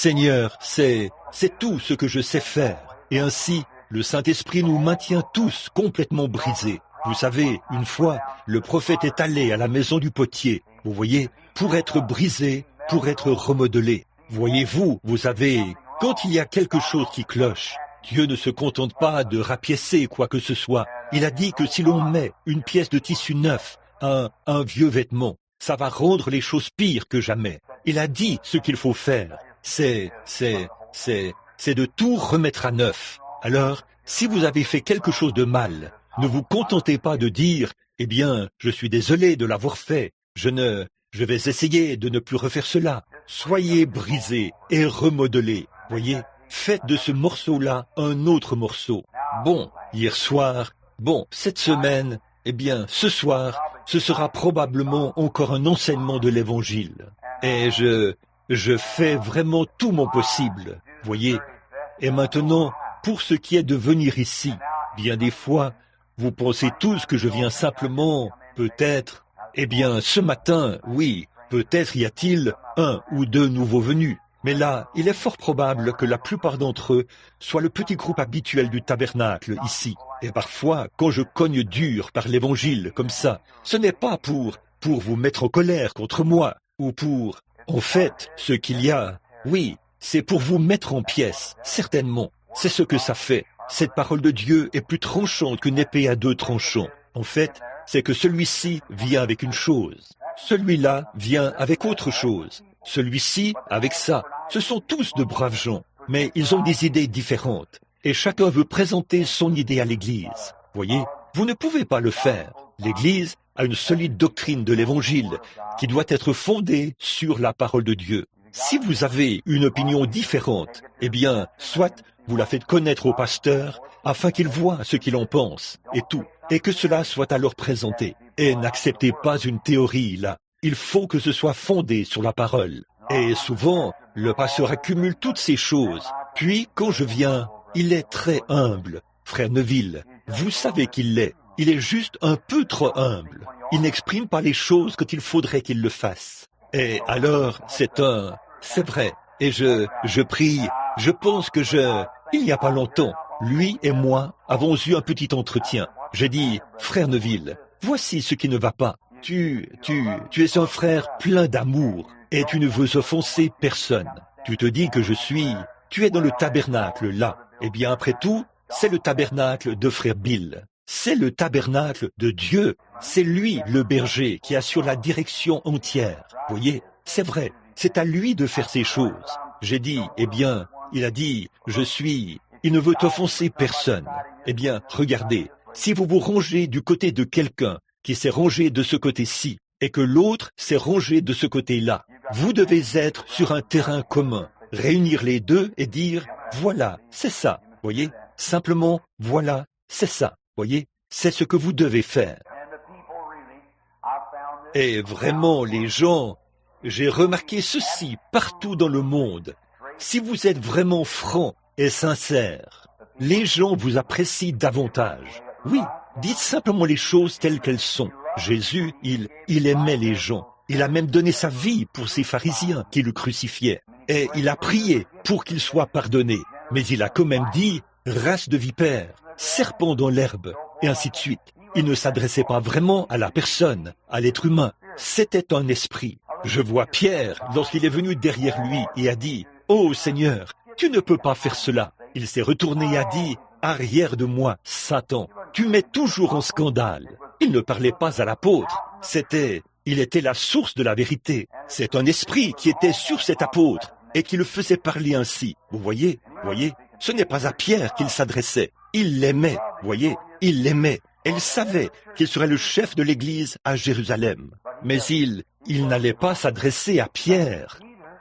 Seigneur, c'est tout ce que je sais faire. Et ainsi, le Saint-Esprit nous maintient tous complètement brisés. Vous savez, une fois, le prophète est allé à la maison du potier, vous voyez, pour être brisé, pour être remodelé. Voyez-vous, vous avez, quand il y a quelque chose qui cloche, Dieu ne se contente pas de rapiécer quoi que ce soit. Il a dit que si l'on met une pièce de tissu neuf à un vieux vêtement, ça va rendre les choses pires que jamais. Il a dit ce qu'il faut faire. C'est de tout remettre à neuf. Alors, si vous avez fait quelque chose de mal, ne vous contentez pas de dire « Eh bien, je suis désolé de l'avoir fait. Je vais essayer de ne plus refaire cela. » Soyez brisés et remodelés. Voyez, faites de ce morceau-là un autre morceau. Bon, hier soir, bon, cette semaine, eh bien, ce soir, ce sera probablement encore un enseignement de l'Évangile. Et je fais vraiment tout mon possible, voyez. Et maintenant, pour ce qui est de venir ici, bien des fois, vous pensez tous que je viens simplement, peut-être, eh bien, ce matin, oui, peut-être y a-t-il 1 ou 2 nouveaux venus. Mais là, il est fort probable que la plupart d'entre eux soient le petit groupe habituel du tabernacle ici. Et parfois, quand je cogne dur par l'Évangile comme ça, ce n'est pas pour vous mettre en colère contre moi, ou pour... En fait, ce qu'il y a, oui, c'est pour vous mettre en pièces, certainement. C'est ce que ça fait. Cette parole de Dieu est plus tranchante qu'une épée à 2 tranchants. En fait, c'est que celui-ci vient avec une chose. Celui-là vient avec autre chose. Celui-ci avec ça. Ce sont tous de braves gens, mais ils ont des idées différentes. Et chacun veut présenter son idée à l'Église. Voyez, vous ne pouvez pas le faire. L'Église a une solide doctrine de l'Évangile qui doit être fondée sur la parole de Dieu. Si vous avez une opinion différente, eh bien, soit vous la faites connaître au pasteur afin qu'il voie ce qu'il en pense et tout, et que cela soit alors présenté. Et n'acceptez pas une théorie là. Il faut que ce soit fondé sur la parole. Et souvent, le pasteur accumule toutes ces choses. Puis, quand je viens, il est très humble. Frère Neville, vous savez qu'il l'est. Il est juste un peu trop humble. Il n'exprime pas les choses qu'il faudrait qu'il le fasse. Et alors, c'est vrai. Et je prie, je pense que il n'y a pas longtemps, lui et moi avons eu un petit entretien. J'ai dit, frère Neville, voici ce qui ne va pas. Tu es un frère plein d'amour et tu ne veux offenser personne. Tu te dis que tu es dans le tabernacle là. Eh bien, après tout, c'est le tabernacle de frère Bill. C'est le tabernacle de Dieu. C'est lui, le berger, qui assure la direction entière. Voyez, c'est vrai, c'est à lui de faire ces choses. J'ai dit, eh bien, il a dit, il ne veut offenser personne. Eh bien, regardez, si vous vous rangez du côté de quelqu'un qui s'est rangé de ce côté-ci et que l'autre s'est rangé de ce côté-là, vous devez être sur un terrain commun, réunir les deux et dire, voilà, c'est ça. Voyez, simplement, voilà, c'est ça. Voyez, c'est ce que vous devez faire. Et vraiment, les gens, j'ai remarqué ceci partout dans le monde. Si vous êtes vraiment franc et sincère, les gens vous apprécient davantage. Oui, dites simplement les choses telles qu'elles sont. Jésus, il aimait les gens. Il a même donné sa vie pour ces pharisiens qui le crucifiaient. Et il a prié pour qu'ils soient pardonnés. Mais il a quand même dit, race de vipères, serpent dans l'herbe, et ainsi de suite. Il ne s'adressait pas vraiment à la personne, à l'être humain. C'était un esprit. Je vois Pierre, lorsqu'il est venu derrière lui et a dit, « Oh Seigneur, tu ne peux pas faire cela. » Il s'est retourné et a dit, « Arrière de moi, Satan, tu mets toujours en scandale. » Il ne parlait pas à l'apôtre. Il était la source de la vérité. C'est un esprit qui était sur cet apôtre et qui le faisait parler ainsi. Vous voyez, ce n'est pas à Pierre qu'il s'adressait. Il l'aimait, voyez, il l'aimait. Elle savait qu'il serait le chef de l'Église à Jérusalem. Mais il n'allait pas s'adresser à Pierre.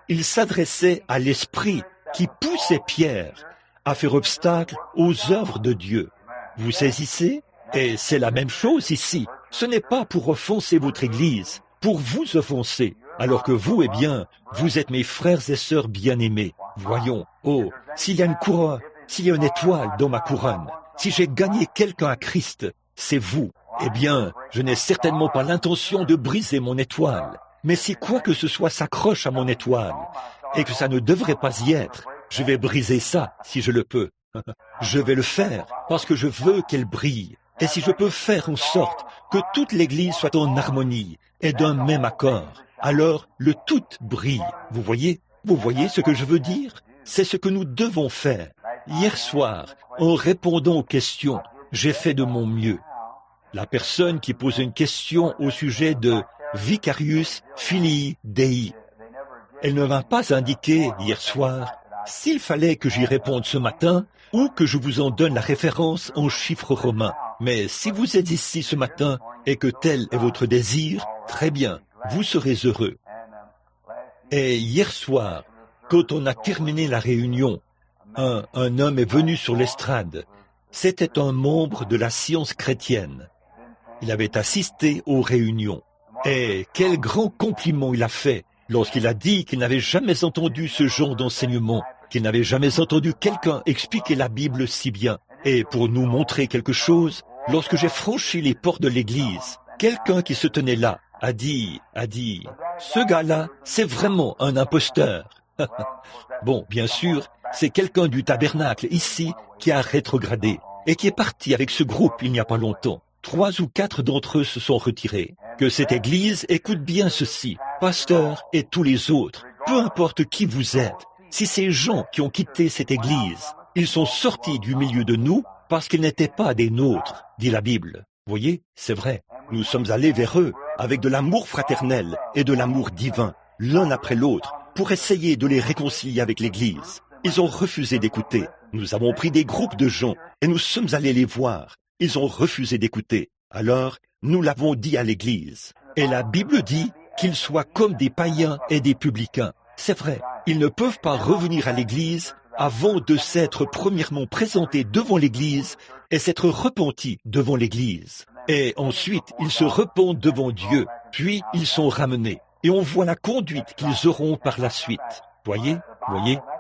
Il s'adressait à l'Esprit qui poussait Pierre à faire obstacle aux œuvres de Dieu. Vous saisissez? Et c'est la même chose ici. Ce n'est pas pour offenser votre Église, pour vous offenser, alors que vous, eh bien, vous êtes mes frères et sœurs bien-aimés. Voyons, oh, s'il y a une couronne, s'il y a une étoile dans ma couronne, si j'ai gagné quelqu'un à Christ, c'est vous. Eh bien, je n'ai certainement pas l'intention de briser mon étoile. Mais si quoi que ce soit s'accroche à mon étoile, et que ça ne devrait pas y être. Je vais briser ça si je le peux. Je vais le faire parce que je veux qu'elle brille. Et si je peux faire en sorte que toute l'Église soit en harmonie et d'un même accord, alors le tout brille. Vous voyez ce que je veux dire? C'est ce que nous devons faire. Hier soir, en répondant aux questions, j'ai fait de mon mieux. La personne qui pose une question au sujet de Vicarius Filii Dei, elle ne m'a pas indiqué hier soir s'il fallait que j'y réponde ce matin ou que je vous en donne la référence en chiffres romains. Mais si vous êtes ici ce matin et que tel est votre désir, très bien, vous serez heureux. Et hier soir, quand on a terminé la réunion, un homme est venu sur l'estrade. C'était un membre de la science chrétienne. Il avait assisté aux réunions. Et quel grand compliment il a fait lorsqu'il a dit qu'il n'avait jamais entendu ce genre d'enseignement, qu'il n'avait jamais entendu quelqu'un expliquer la Bible si bien. Et pour nous montrer quelque chose, lorsque j'ai franchi les portes de l'église, quelqu'un qui se tenait là a dit, ce gars-là, c'est vraiment un imposteur. Bon, bien sûr, c'est quelqu'un du tabernacle ici qui a rétrogradé et qui est parti avec ce groupe il n'y a pas longtemps. 3 ou 4 d'entre eux se sont retirés. Que cette église écoute bien ceci, pasteur et tous les autres, peu importe qui vous êtes, si ces gens qui ont quitté cette église, ils sont sortis du milieu de nous parce qu'ils n'étaient pas des nôtres, dit la Bible. Voyez, c'est vrai, nous sommes allés vers eux avec de l'amour fraternel et de l'amour divin, l'un après l'autre, pour essayer de les réconcilier avec l'église. Ils ont refusé d'écouter. Nous avons pris des groupes de gens et nous sommes allés les voir. Ils ont refusé d'écouter. Alors, nous l'avons dit à l'église. Et la Bible dit qu'ils soient comme des païens et des publicains. C'est vrai, ils ne peuvent pas revenir à l'église avant de s'être premièrement présentés devant l'église et s'être repentis devant l'église. Et ensuite, ils se repentent devant Dieu, puis ils sont ramenés. Et on voit la conduite qu'ils auront par la suite. Voyez,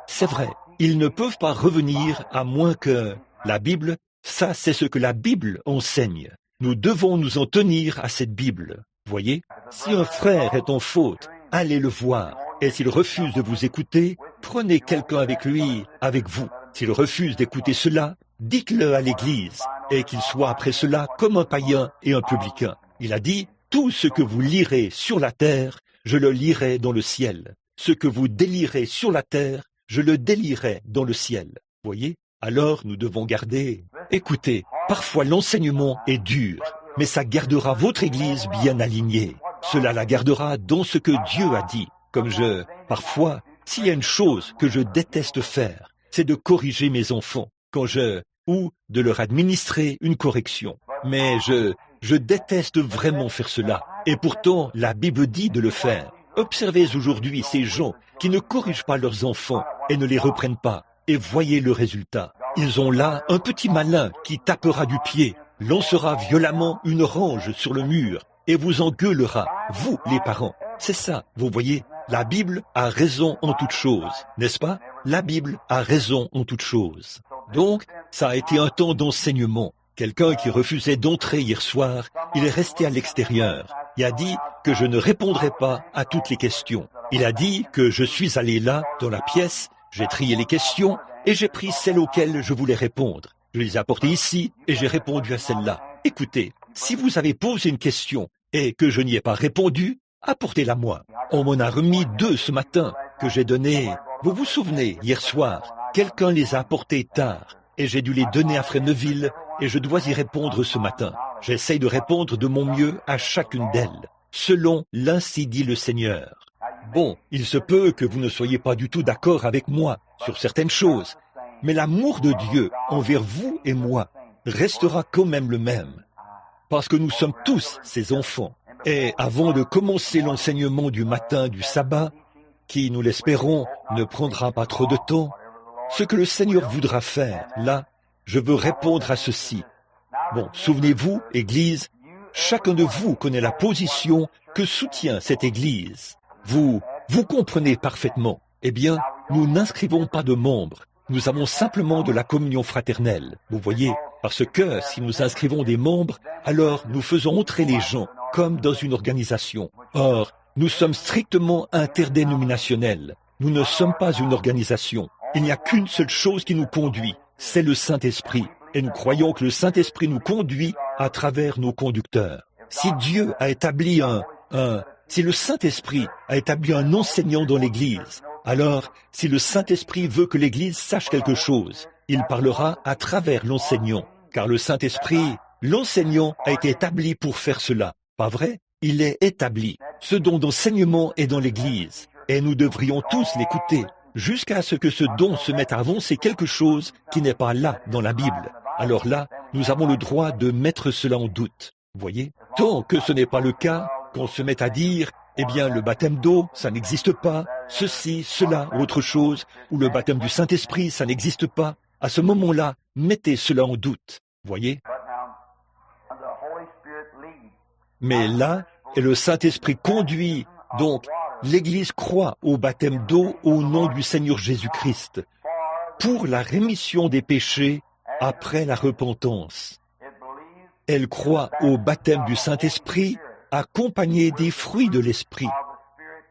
c'est vrai. Ils ne peuvent pas revenir à moins que la Bible, ça c'est ce que la Bible enseigne. Nous devons nous en tenir à cette Bible. Voyez, si un frère est en faute, allez le voir. Et s'il refuse de vous écouter, prenez quelqu'un avec lui, avec vous. S'il refuse d'écouter cela, dites-le à l'église, et qu'il soit après cela comme un païen et un publicain. Il a dit, tout ce que vous lirez sur la terre, je le lirai dans le ciel. Ce que vous délirez sur la terre, je le délirai dans le ciel. Voyez? Alors nous devons garder. Écoutez, parfois l'enseignement est dur, mais ça gardera votre église bien alignée. Cela la gardera dans ce que Dieu a dit. Parfois, s'il y a une chose que je déteste faire, c'est de corriger mes enfants, ou de leur administrer une correction. Mais je déteste vraiment faire cela. Et pourtant, la Bible dit de le faire. Observez aujourd'hui ces gens qui ne corrigent pas leurs enfants et ne les reprennent pas. Et voyez le résultat. Ils ont là un petit malin qui tapera du pied, lancera violemment une orange sur le mur et vous engueulera, vous les parents. C'est ça, vous voyez, la Bible a raison en toutes choses, n'est-ce pas? La Bible a raison en toutes choses. Donc, ça a été un temps d'enseignement. Quelqu'un qui refusait d'entrer hier soir, il est resté à l'extérieur. Il a dit que je ne répondrai pas à toutes les questions. Il a dit que je suis allé là, dans la pièce, j'ai trié les questions et j'ai pris celles auxquelles je voulais répondre. Je les ai apportées ici et j'ai répondu à celles-là. Écoutez, si vous avez posé une question et que je n'y ai pas répondu, apportez-la moi. On m'en a remis 2 ce matin que j'ai donné. Vous vous souvenez, hier soir, quelqu'un les a apportés tard et j'ai dû les donner à Fresneville et je dois y répondre ce matin. J'essaye de répondre de mon mieux à chacune d'elles, selon l'ainsi dit le Seigneur. Bon, il se peut que vous ne soyez pas du tout d'accord avec moi sur certaines choses, mais l'amour de Dieu envers vous et moi restera quand même le même, parce que nous sommes tous ses enfants. Et avant de commencer l'enseignement du matin du sabbat, qui, nous l'espérons, ne prendra pas trop de temps, ce que le Seigneur voudra faire, là, je veux répondre à ceci. Bon, souvenez-vous, Église, chacun de vous connaît la position que soutient cette Église. Vous comprenez parfaitement. Eh bien, nous n'inscrivons pas de membres. Nous avons simplement de la communion fraternelle. Vous voyez, parce que si nous inscrivons des membres, alors nous faisons entrer les gens comme dans une organisation. Or, nous sommes strictement interdénominationnels. Nous ne sommes pas une organisation. Il n'y a qu'une seule chose qui nous conduit, c'est le Saint-Esprit. Et nous croyons que le Saint-Esprit nous conduit à travers nos conducteurs. Si Dieu a établi si le Saint-Esprit a établi un enseignant dans l'Église, alors si le Saint-Esprit veut que l'Église sache quelque chose, il parlera à travers l'enseignant. Car le Saint-Esprit, l'enseignant a été établi pour faire cela. Pas vrai? Il est établi. Ce don d'enseignement est dans l'Église. Et nous devrions tous l'écouter, jusqu'à ce que ce don se mette à avancer quelque chose qui n'est pas là dans la Bible. Alors là, nous avons le droit de mettre cela en doute. Voyez? Tant que ce n'est pas le cas, qu'on se met à dire, eh bien, le baptême d'eau, ça n'existe pas, ceci, cela, autre chose, ou le baptême du Saint-Esprit, ça n'existe pas. À ce moment-là, mettez cela en doute. Voyez? Mais là, et le Saint-Esprit conduit, donc, l'Église croit au baptême d'eau au nom du Seigneur Jésus-Christ, pour la rémission des péchés après la repentance. Elle croit au baptême du Saint-Esprit accompagné des fruits de l'Esprit.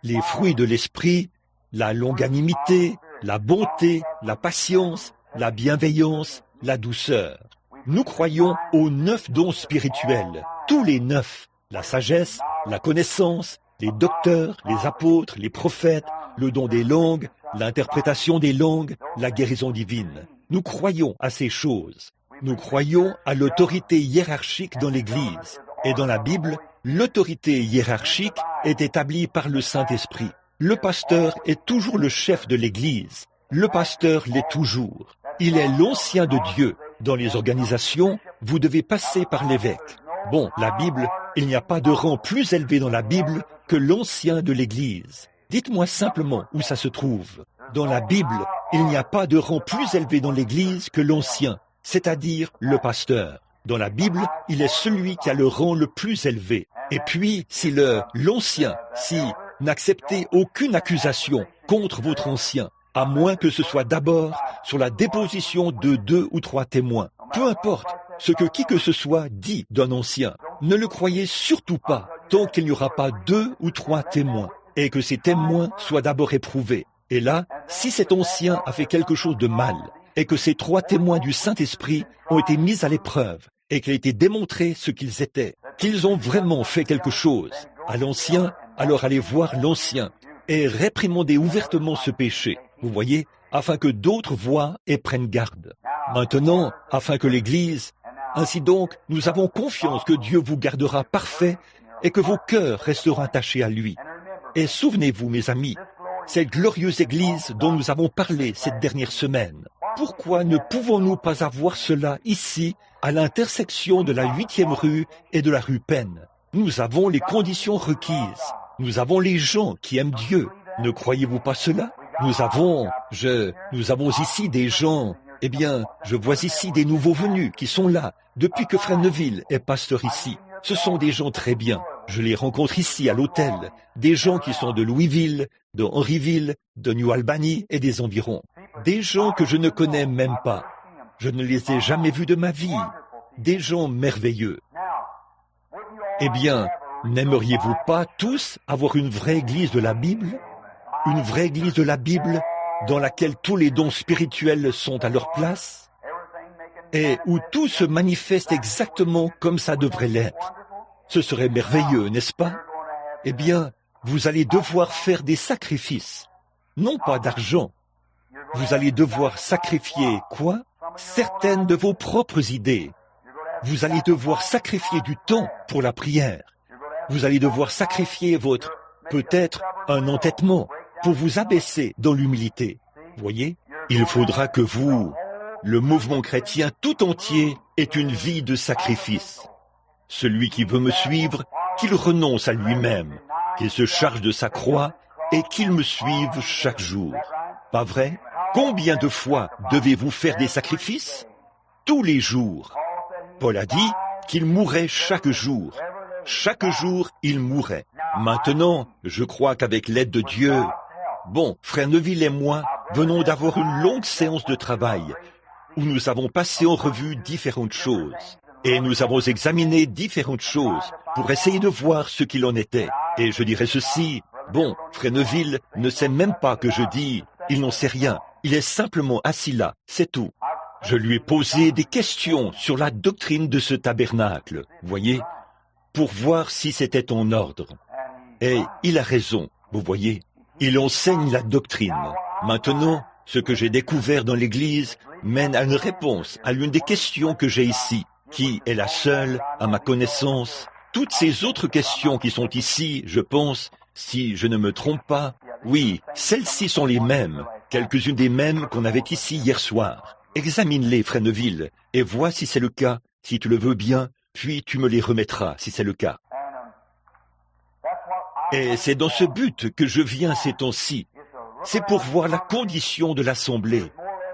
Les fruits de l'Esprit, la longanimité, la bonté, la patience, la bienveillance, la douceur. Nous croyons aux 9 dons spirituels, tous les 9, la sagesse, la connaissance, les docteurs, les apôtres, les prophètes, le don des langues, l'interprétation des langues, la guérison divine. Nous croyons à ces choses. Nous croyons à l'autorité hiérarchique dans l'Église. Et dans la Bible, l'autorité hiérarchique est établie par le Saint-Esprit. Le pasteur est toujours le chef de l'Église. Le pasteur l'est toujours. Il est l'ancien de Dieu. Dans les organisations, vous devez passer par l'évêque. Bon, la Bible, il n'y a pas de rang plus élevé dans la Bible que l'ancien de l'Église. Dites-moi simplement où ça se trouve. Dans la Bible, il n'y a pas de rang plus élevé dans l'Église que l'ancien, c'est-à-dire le pasteur. Dans la Bible, il est celui qui a le rang le plus élevé. Et puis, si l'ancien, n'acceptez aucune accusation contre votre ancien, à moins que ce soit d'abord sur la déposition de 2 ou 3 témoins. Peu importe ce que qui que ce soit dit d'un ancien, ne le croyez surtout pas tant qu'il n'y aura pas 2 ou 3 témoins, et que ces témoins soient d'abord éprouvés. Et là, si cet ancien a fait quelque chose de mal, et que ces 3 témoins du Saint-Esprit ont été mis à l'épreuve, et qu'il a été démontré ce qu'ils étaient, qu'ils ont vraiment fait quelque chose à l'ancien, alors allez voir l'ancien, et réprimandez ouvertement ce péché, vous voyez, afin que d'autres voient et prennent garde. Maintenant, afin que l'Église, ainsi donc, nous avons confiance que Dieu vous gardera parfait et que vos cœurs resteront attachés à lui. Et souvenez-vous, mes amis, cette glorieuse Église dont nous avons parlé cette dernière semaine, pourquoi ne pouvons-nous pas avoir cela ici, à l'intersection de la 8e rue et de la rue Penn? Nous avons les conditions requises. Nous avons les gens qui aiment Dieu. Ne croyez-vous pas cela? Nous avons ici des gens, eh bien, je vois ici des nouveaux venus qui sont là, depuis que Frère Neville est pasteur ici. Ce sont des gens très bien. Je les rencontre ici à l'hôtel. Des gens qui sont de Louisville, de Henryville, de New Albany et des environs. Des gens que je ne connais même pas. Je ne les ai jamais vus de ma vie. Des gens merveilleux. Eh bien, n'aimeriez-vous pas tous avoir une vraie église de la Bible? Une vraie église de la Bible dans laquelle tous les dons spirituels sont à leur place et où tout se manifeste exactement comme ça devrait l'être. Ce serait merveilleux, n'est-ce pas? Eh bien, vous allez devoir faire des sacrifices, non pas d'argent. Vous allez devoir sacrifier quoi? Certaines de vos propres idées. Vous allez devoir sacrifier du temps pour la prière. Vous allez devoir sacrifier peut-être un entêtement pour vous abaisser dans l'humilité. Voyez, il faudra que le mouvement chrétien tout entier ait une vie de sacrifice. Celui qui veut me suivre, qu'il renonce à lui-même, qu'il se charge de sa croix et qu'il me suive chaque jour. Pas vrai? Combien de fois devez-vous faire des sacrifices? Tous les jours. Paul a dit qu'il mourait chaque jour. Chaque jour, il mourait. Maintenant, je crois qu'avec l'aide de Dieu, Frère Neville et moi venons d'avoir une longue séance de travail où nous avons passé en revue différentes choses et nous avons examiné différentes choses pour essayer de voir ce qu'il en était. Et je dirais ceci, Bon, Fréneville ne sait même pas que je dis, il n'en sait rien. Il est simplement assis là, c'est tout. Je lui ai posé des questions sur la doctrine de ce tabernacle, voyez, pour voir si c'était en ordre. Et il a raison, vous voyez. Il enseigne la doctrine. Maintenant, ce que j'ai découvert dans l'Église mène à une réponse à l'une des questions que j'ai ici, qui est la seule, à ma connaissance. Toutes ces autres questions qui sont ici, je pense, si je ne me trompe pas, oui, celles-ci sont les mêmes, quelques-unes des mêmes qu'on avait ici hier soir. Examine-les, Fréneville, et vois si c'est le cas, si tu le veux bien, puis tu me les remettras, si c'est le cas. Et c'est dans ce but que je viens ces temps-ci. C'est pour voir la condition de l'Assemblée.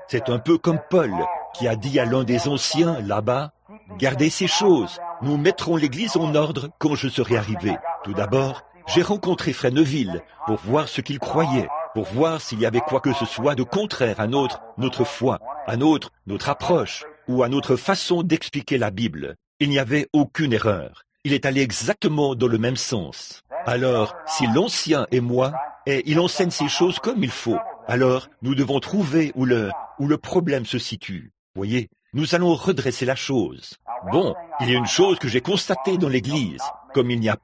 C'est un peu comme Paul, qui a dit à l'un des anciens, là-bas, « Gardez ces choses, nous mettrons l'Église en ordre quand je serai arrivé. » Tout d'abord, j'ai rencontré Fréneville pour voir ce qu'il croyait, pour voir s'il y avait quoi que ce soit de contraire à notre foi, à notre approche, ou à notre façon d'expliquer la Bible. Il n'y avait aucune erreur. Il est allé exactement dans le même sens. Alors, si l'ancien est moi, et il enseigne ces choses comme il faut, alors nous devons trouver où le problème se situe. Voyez, nous allons redresser la chose. Bon, il y a une chose que j'ai constatée dans l'Église, comme il n'y a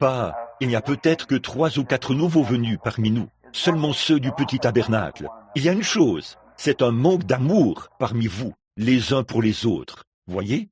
peut-être que 3 ou 4 nouveaux venus parmi nous, seulement ceux du petit tabernacle. Il y a une chose, c'est un manque d'amour parmi vous, les uns pour les autres. Voyez?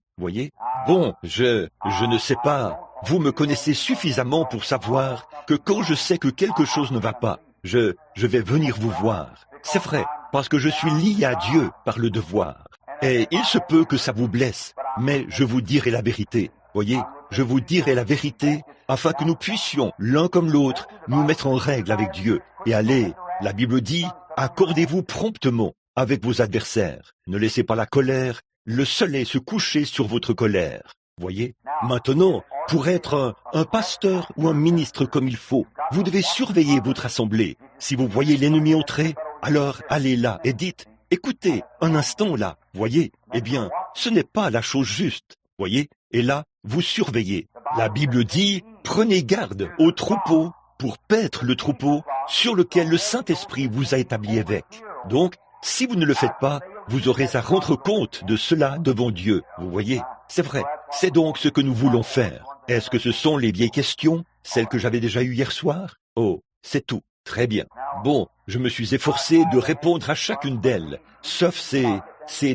Bon, je ne sais pas. Vous me connaissez suffisamment pour savoir que quand je sais que quelque chose ne va pas, je vais venir vous voir. C'est vrai, parce que je suis lié à Dieu par le devoir. Et il se peut que ça vous blesse, mais je vous dirai la vérité. Voyez, je vous dirai la vérité afin que nous puissions, l'un comme l'autre, nous mettre en règle avec Dieu et aller, la Bible dit, accordez-vous promptement avec vos adversaires. Ne laissez pas la colère, le soleil se coucher sur votre colère. Voyez, maintenant, pour être un pasteur ou un ministre comme il faut, vous devez surveiller votre assemblée. Si vous voyez l'ennemi entrer, alors allez là et dites, écoutez, un instant là, voyez, eh bien, ce n'est pas la chose juste, voyez, et là, vous surveillez. La Bible dit, prenez garde au troupeau pour paître le troupeau sur lequel le Saint-Esprit vous a établi évêque. Donc, si vous ne le faites pas, vous aurez à rendre compte de cela devant Dieu, vous voyez. C'est vrai, c'est donc ce que nous voulons faire. Est-ce que ce sont les vieilles questions, celles que j'avais déjà eues hier soir? Oh, c'est tout. Très bien. Bon, je me suis efforcé de répondre à chacune d'elles, sauf ces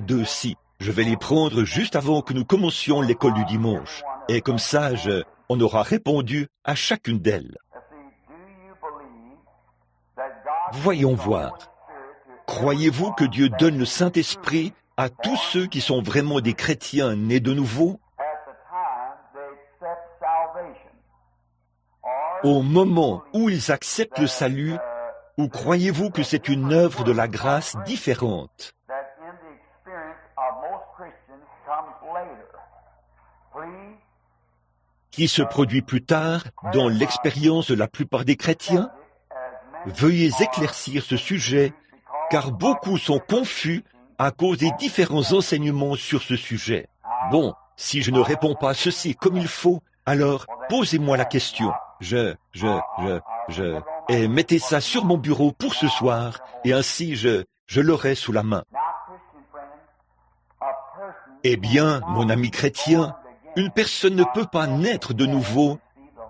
2-ci. Je vais les prendre juste avant que nous commencions l'école du dimanche. Et comme ça, on aura répondu à chacune d'elles. Voyons voir. Croyez-vous que Dieu donne le Saint-Esprit à tous ceux qui sont vraiment des chrétiens nés de nouveau au moment où ils acceptent le salut, ou croyez-vous que c'est une œuvre de la grâce différente? Qui se produit plus tard dans l'expérience de la plupart des chrétiens? Veuillez éclaircir ce sujet, car beaucoup sont confus à cause des différents enseignements sur ce sujet. Bon, si je ne réponds pas à ceci comme il faut, alors posez-moi la question. Et mettez ça sur mon bureau pour ce soir, et ainsi je l'aurai sous la main. Eh bien, mon ami chrétien, une personne ne peut pas naître de nouveau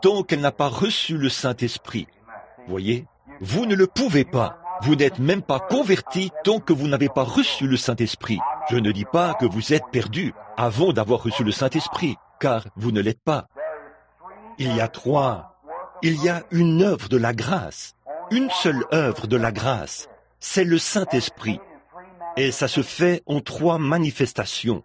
tant qu'elle n'a pas reçu le Saint-Esprit. Voyez, vous ne le pouvez pas. Vous n'êtes même pas converti tant que vous n'avez pas reçu le Saint-Esprit. Je ne dis pas que vous êtes perdu avant d'avoir reçu le Saint-Esprit, car vous ne l'êtes pas. Il y a une œuvre de la grâce, une seule œuvre de la grâce, c'est le Saint-Esprit. Et ça se fait en 3 manifestations.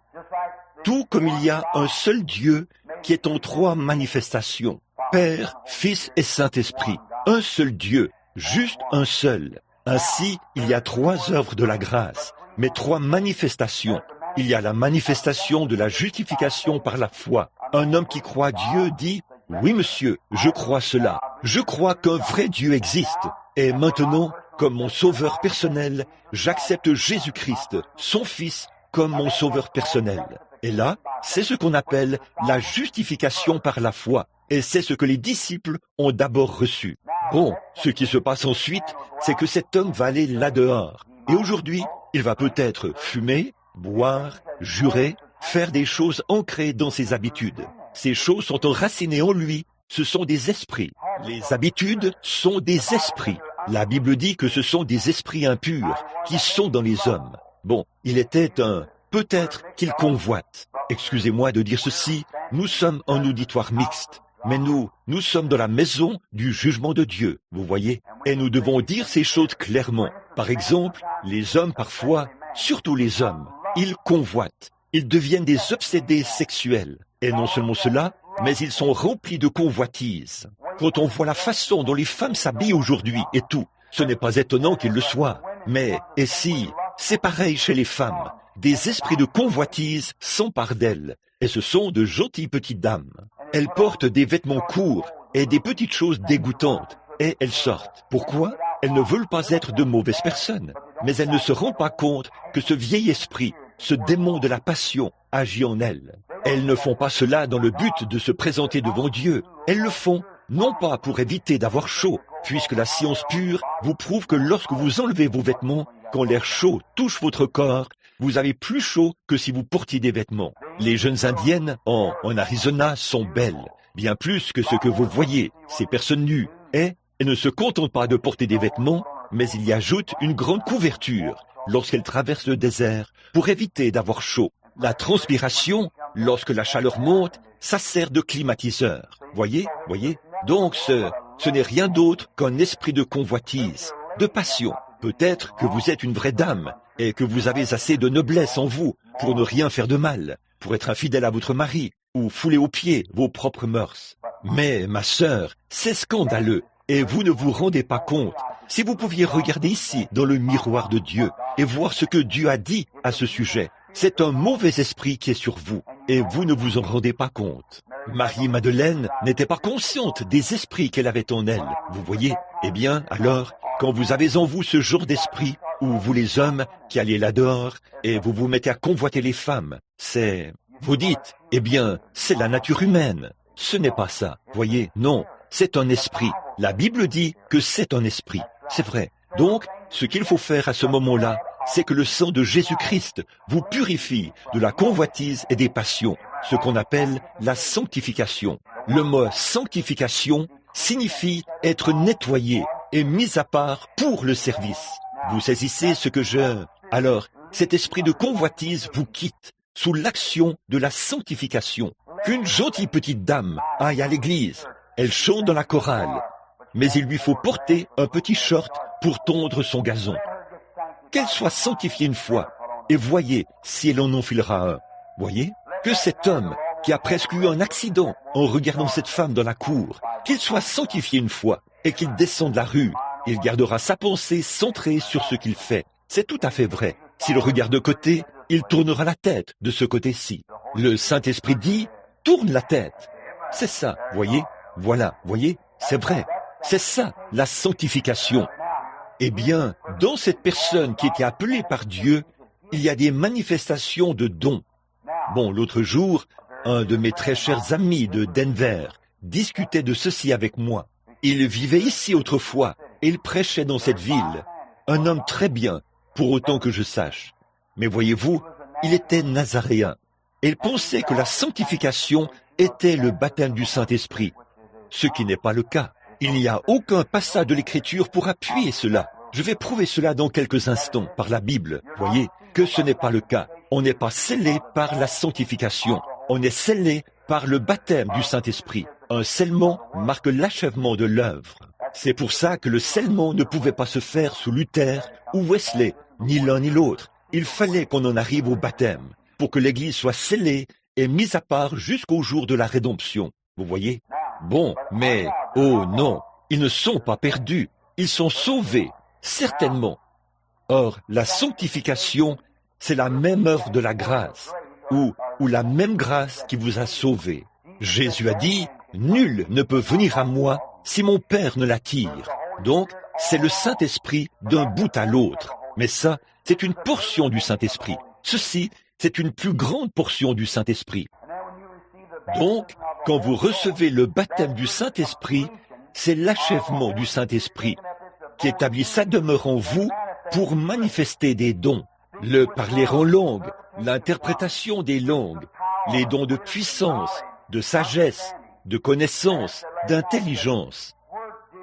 Tout comme il y a un seul Dieu qui est en 3 manifestations. Père, Fils et Saint-Esprit. Un seul Dieu, juste un seul. Ainsi, il y a 3 œuvres de la grâce, mais 3 manifestations. Il y a la manifestation de la justification par la foi. Un homme qui croit Dieu dit, « Oui, monsieur, je crois cela. Je crois qu'un vrai Dieu existe. Et maintenant, comme mon sauveur personnel, j'accepte Jésus-Christ, son Fils, comme mon sauveur personnel. » Et là, c'est ce qu'on appelle la justification par la foi. Et c'est ce que les disciples ont d'abord reçu. Bon, ce qui se passe ensuite, c'est que cet homme va aller là-dehors. Et aujourd'hui, il va peut-être fumer, boire, jurer, faire des choses ancrées dans ses habitudes. Ces choses sont enracinées en lui. Ce sont des esprits. Les habitudes sont des esprits. La Bible dit que ce sont des esprits impurs qui sont dans les hommes. Bon, il était un peut-être qu'il convoite. Excusez-moi de dire ceci, nous sommes un auditoire mixte. Mais nous sommes dans la maison du jugement de Dieu, vous voyez. Et nous devons dire ces choses clairement. Par exemple, les hommes parfois, surtout les hommes, ils convoitent. Ils deviennent des obsédés sexuels. Et non seulement cela, mais ils sont remplis de convoitise. Quand on voit la façon dont les femmes s'habillent aujourd'hui et tout, ce n'est pas étonnant qu'ils le soient. Mais, et si, c'est pareil chez les femmes. Des esprits de convoitise s'emparent d'elles. Et ce sont de gentilles petites dames. Elles portent des vêtements courts et des petites choses dégoûtantes. Et elles sortent. Pourquoi? Elles ne veulent pas être de mauvaises personnes. Mais elles ne se rendent pas compte que ce vieil esprit, ce démon de la passion, agit en elles. Elles ne font pas cela dans le but de se présenter devant Dieu. Elles le font, non pas pour éviter d'avoir chaud, puisque la science pure vous prouve que lorsque vous enlevez vos vêtements, quand l'air chaud touche votre corps, vous avez plus chaud que si vous portiez des vêtements. Les jeunes indiennes en Arizona sont belles, bien plus que ce que vous voyez, ces personnes nues, et elles ne se contentent pas de porter des vêtements, mais il y ajoute une grande couverture lorsqu'elles traversent le désert pour éviter d'avoir chaud. La transpiration, lorsque la chaleur monte, ça sert de climatiseur. Voyez? Donc ce n'est rien d'autre qu'un esprit de convoitise, de passion. Peut-être que vous êtes une vraie dame et que vous avez assez de noblesse en vous pour ne rien faire de mal, pour être infidèle à votre mari ou fouler aux pieds vos propres mœurs. Mais, ma sœur, c'est scandaleux et vous ne vous rendez pas compte. Si vous pouviez regarder ici dans le miroir de Dieu et voir ce que Dieu a dit à ce sujet, c'est un mauvais esprit qui est sur vous et vous ne vous en rendez pas compte. Marie-Madeleine n'était pas consciente des esprits qu'elle avait en elle, vous voyez? Eh bien, alors, quand vous avez en vous ce genre d'esprit, ou vous les hommes qui allez là-dehors, et vous vous mettez à convoiter les femmes, vous dites, eh bien, c'est la nature humaine. Ce n'est pas ça, voyez? Non, c'est un esprit. La Bible dit que c'est un esprit. C'est vrai. Donc, ce qu'il faut faire à ce moment-là, c'est que le sang de Jésus-Christ vous purifie de la convoitise et des passions, ce qu'on appelle la sanctification. Le mot sanctification signifie être nettoyé et mis à part pour le service. Vous saisissez ce que je... Alors, cet esprit de convoitise vous quitte sous l'action de la sanctification. Qu'une gentille petite dame aille à l'église, elle chante dans la chorale, mais il lui faut porter un petit short pour tondre son gazon. Qu'elle soit sanctifiée une fois, et voyez si elle en enfilera un. Voyez que cet homme qui a presque eu un accident en regardant cette femme dans la cour, qu'il soit sanctifié une fois et qu'il descende la rue, il gardera sa pensée centrée sur ce qu'il fait. C'est tout à fait vrai. S'il regarde de côté, il tournera la tête de ce côté-ci. Le Saint-Esprit dit, tourne la tête. C'est ça, voyez? Voilà, voyez? C'est vrai. C'est ça, la sanctification. Eh bien, dans cette personne qui était appelée par Dieu, il y a des manifestations de dons. Bon, l'autre jour, un de mes très chers amis de Denver discutait de ceci avec moi. Il vivait ici autrefois et il prêchait dans cette ville. Un homme très bien, pour autant que je sache. Mais voyez-vous, il était nazaréen. Et il pensait que la sanctification était le baptême du Saint-Esprit. Ce qui n'est pas le cas. Il n'y a aucun passage de l'Écriture pour appuyer cela. Je vais prouver cela dans quelques instants par la Bible. Voyez que ce n'est pas le cas. On n'est pas scellé par la sanctification. On est scellé par le baptême du Saint-Esprit. Un scellement marque l'achèvement de l'œuvre. C'est pour ça que le scellement ne pouvait pas se faire sous Luther ou Wesley, ni l'un ni l'autre. Il fallait qu'on en arrive au baptême, pour que l'Église soit scellée et mise à part jusqu'au jour de la rédemption. Vous voyez? Bon, mais, oh non, ils ne sont pas perdus, ils sont sauvés, certainement. Or, la sanctification, c'est la même œuvre de la grâce, ou la même grâce qui vous a sauvé. Jésus a dit, « Nul ne peut venir à moi si mon Père ne l'attire. » Donc, c'est le Saint-Esprit d'un bout à l'autre. Mais ça, c'est une portion du Saint-Esprit. Ceci, c'est une plus grande portion du Saint-Esprit. Donc, quand vous recevez le baptême du Saint-Esprit, c'est l'achèvement du Saint-Esprit qui établit sa demeure en vous pour manifester des dons. Le parler en langue, l'interprétation des langues, les dons de puissance, de sagesse, de connaissance, d'intelligence.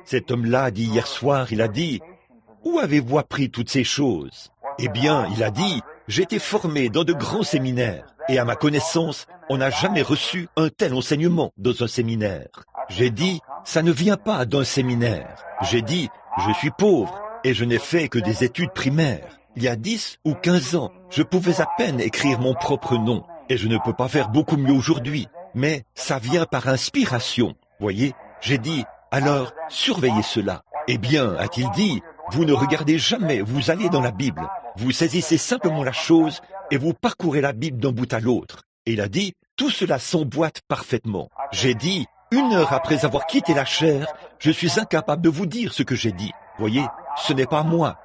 Cet homme-là a dit hier soir, il a dit, « Où avez-vous appris toutes ces choses ?» Eh bien, il a dit, « J'ai été formé dans de grands séminaires, et à ma connaissance, on n'a jamais reçu un tel enseignement dans un séminaire. » J'ai dit, « Ça ne vient pas d'un séminaire. » J'ai dit, « Je suis pauvre, et je n'ai fait que des études primaires. Il y a 10 ou 15 ans, je pouvais à peine écrire mon propre nom, et je ne peux pas faire beaucoup mieux aujourd'hui. Mais ça vient par inspiration, voyez. J'ai dit, alors, surveillez cela. Eh bien, a-t-il dit, vous ne regardez jamais, vous allez dans la Bible, vous saisissez simplement la chose et vous parcourez la Bible d'un bout à l'autre. Et il a dit, tout cela s'emboîte parfaitement. J'ai dit, 1 heure après avoir quitté la chair, je suis incapable de vous dire ce que j'ai dit. Voyez, ce n'est pas moi,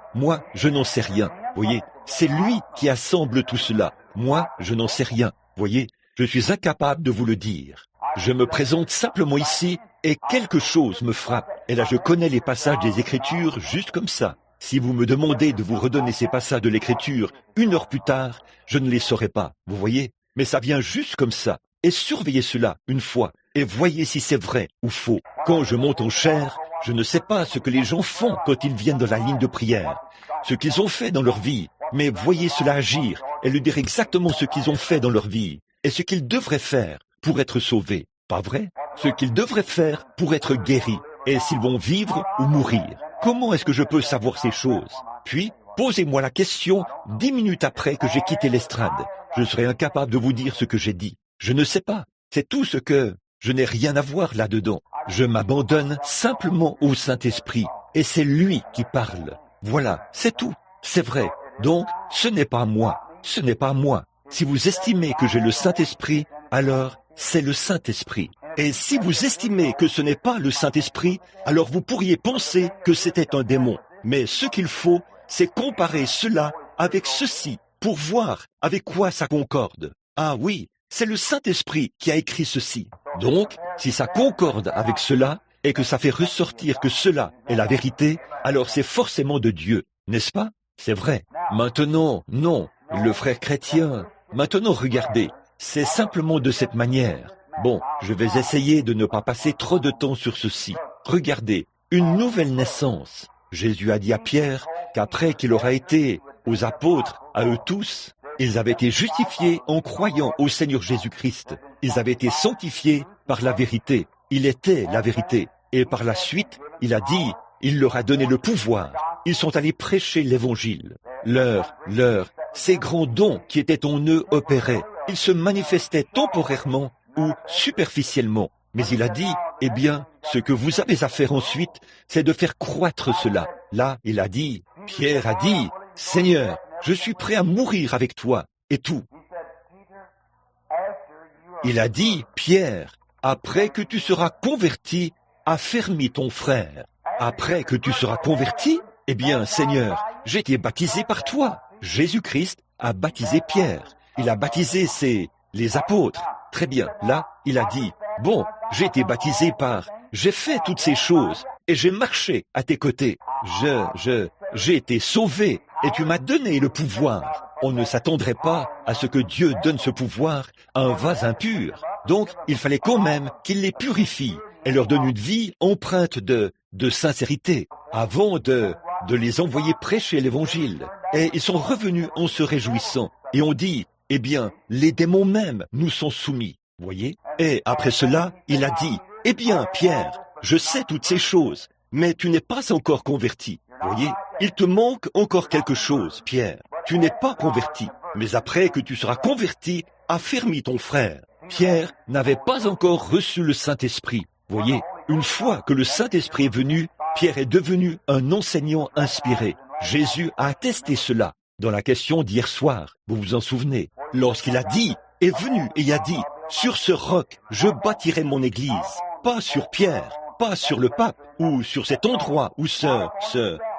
je n'en sais rien. Voyez, c'est lui qui assemble tout cela. Moi, je n'en sais rien. Voyez, je suis incapable de vous le dire. Je me présente simplement ici et quelque chose me frappe. Et là, je connais les passages des Écritures juste comme ça. Si vous me demandez de vous redonner ces passages de l'Écriture 1 heure plus tard, je ne les saurais pas, vous voyez. Mais ça vient juste comme ça. Et surveillez cela une fois et voyez si c'est vrai ou faux. Quand je monte en chair, je ne sais pas ce que les gens font quand ils viennent dans la ligne de prière, ce qu'ils ont fait dans leur vie. Mais voyez cela agir et lui dire exactement ce qu'ils ont fait dans leur vie et ce qu'ils devraient faire pour être sauvés. Pas vrai? Ce qu'ils devraient faire pour être guéris et s'ils vont vivre ou mourir. Comment est-ce que je peux savoir ces choses? Puis, posez-moi la question 10 minutes après que j'ai quitté l'estrade. Je serai incapable de vous dire ce que j'ai dit. Je ne sais pas. C'est tout ce que... Je n'ai rien à voir là-dedans. Je m'abandonne simplement au Saint-Esprit et c'est lui qui parle. Voilà, c'est tout. C'est vrai. Donc, ce n'est pas moi. Ce n'est pas moi. Si vous estimez que j'ai le Saint-Esprit, alors c'est le Saint-Esprit. Et si vous estimez que ce n'est pas le Saint-Esprit, alors vous pourriez penser que c'était un démon. Mais ce qu'il faut, c'est comparer cela avec ceci pour voir avec quoi ça concorde. Ah oui, c'est le Saint-Esprit qui a écrit ceci. Donc, si ça concorde avec cela et que ça fait ressortir que cela est la vérité, alors c'est forcément de Dieu, n'est-ce pas? C'est vrai. Maintenant, non, le frère chrétien, maintenant regardez, c'est simplement de cette manière. Bon, je vais essayer de ne pas passer trop de temps sur ceci. Regardez, une nouvelle naissance. Jésus a dit à Pierre qu'après qu'il aura été aux apôtres, à eux tous, ils avaient été justifiés en croyant au Seigneur Jésus-Christ. Ils avaient été sanctifiés par la vérité. Il était la vérité. Et par la suite, il a dit, il leur a donné le pouvoir. Ils sont allés prêcher l'évangile. Ces grands dons qui étaient en eux opéraient. Ils se manifestaient temporairement ou superficiellement. Mais il a dit, eh bien, ce que vous avez à faire ensuite, c'est de faire croître cela. Là, il a dit, Pierre a dit, Seigneur, je suis prêt à mourir avec toi, et tout. Il a dit, Pierre, après que tu seras converti, affermis ton frère. Après que tu seras converti, eh bien, Seigneur, j'ai été baptisé par toi. Jésus-Christ a baptisé Pierre. Il a baptisé les apôtres. Très bien, là, il a dit, bon, j'ai été baptisé j'ai fait toutes ces choses, et j'ai marché à tes côtés. J'ai été sauvé, et tu m'as donné le pouvoir. On ne s'attendrait pas à ce que Dieu donne ce pouvoir à un vase impur. Donc, il fallait quand même qu'il les purifie, et leur donne une vie empreinte de sincérité, avant de les envoyer prêcher l'évangile. Et ils sont revenus en se réjouissant, et on dit, eh bien, les démons même nous sont soumis, voyez. Et après cela, il a dit, eh bien, Pierre, je sais toutes ces choses, mais tu n'es pas encore converti, voyez. Il te manque encore quelque chose, Pierre. Tu n'es pas converti, mais après que tu seras converti, affermis ton frère. Pierre n'avait pas encore reçu le Saint-Esprit, voyez. Une fois que le Saint-Esprit est venu, Pierre est devenu un enseignant inspiré. Jésus a attesté cela. Dans la question d'hier soir, vous vous en souvenez, lorsqu'il a dit, est venu et a dit, sur ce roc, je bâtirai mon église, pas sur Pierre, pas sur le pape, ou sur cet endroit, ou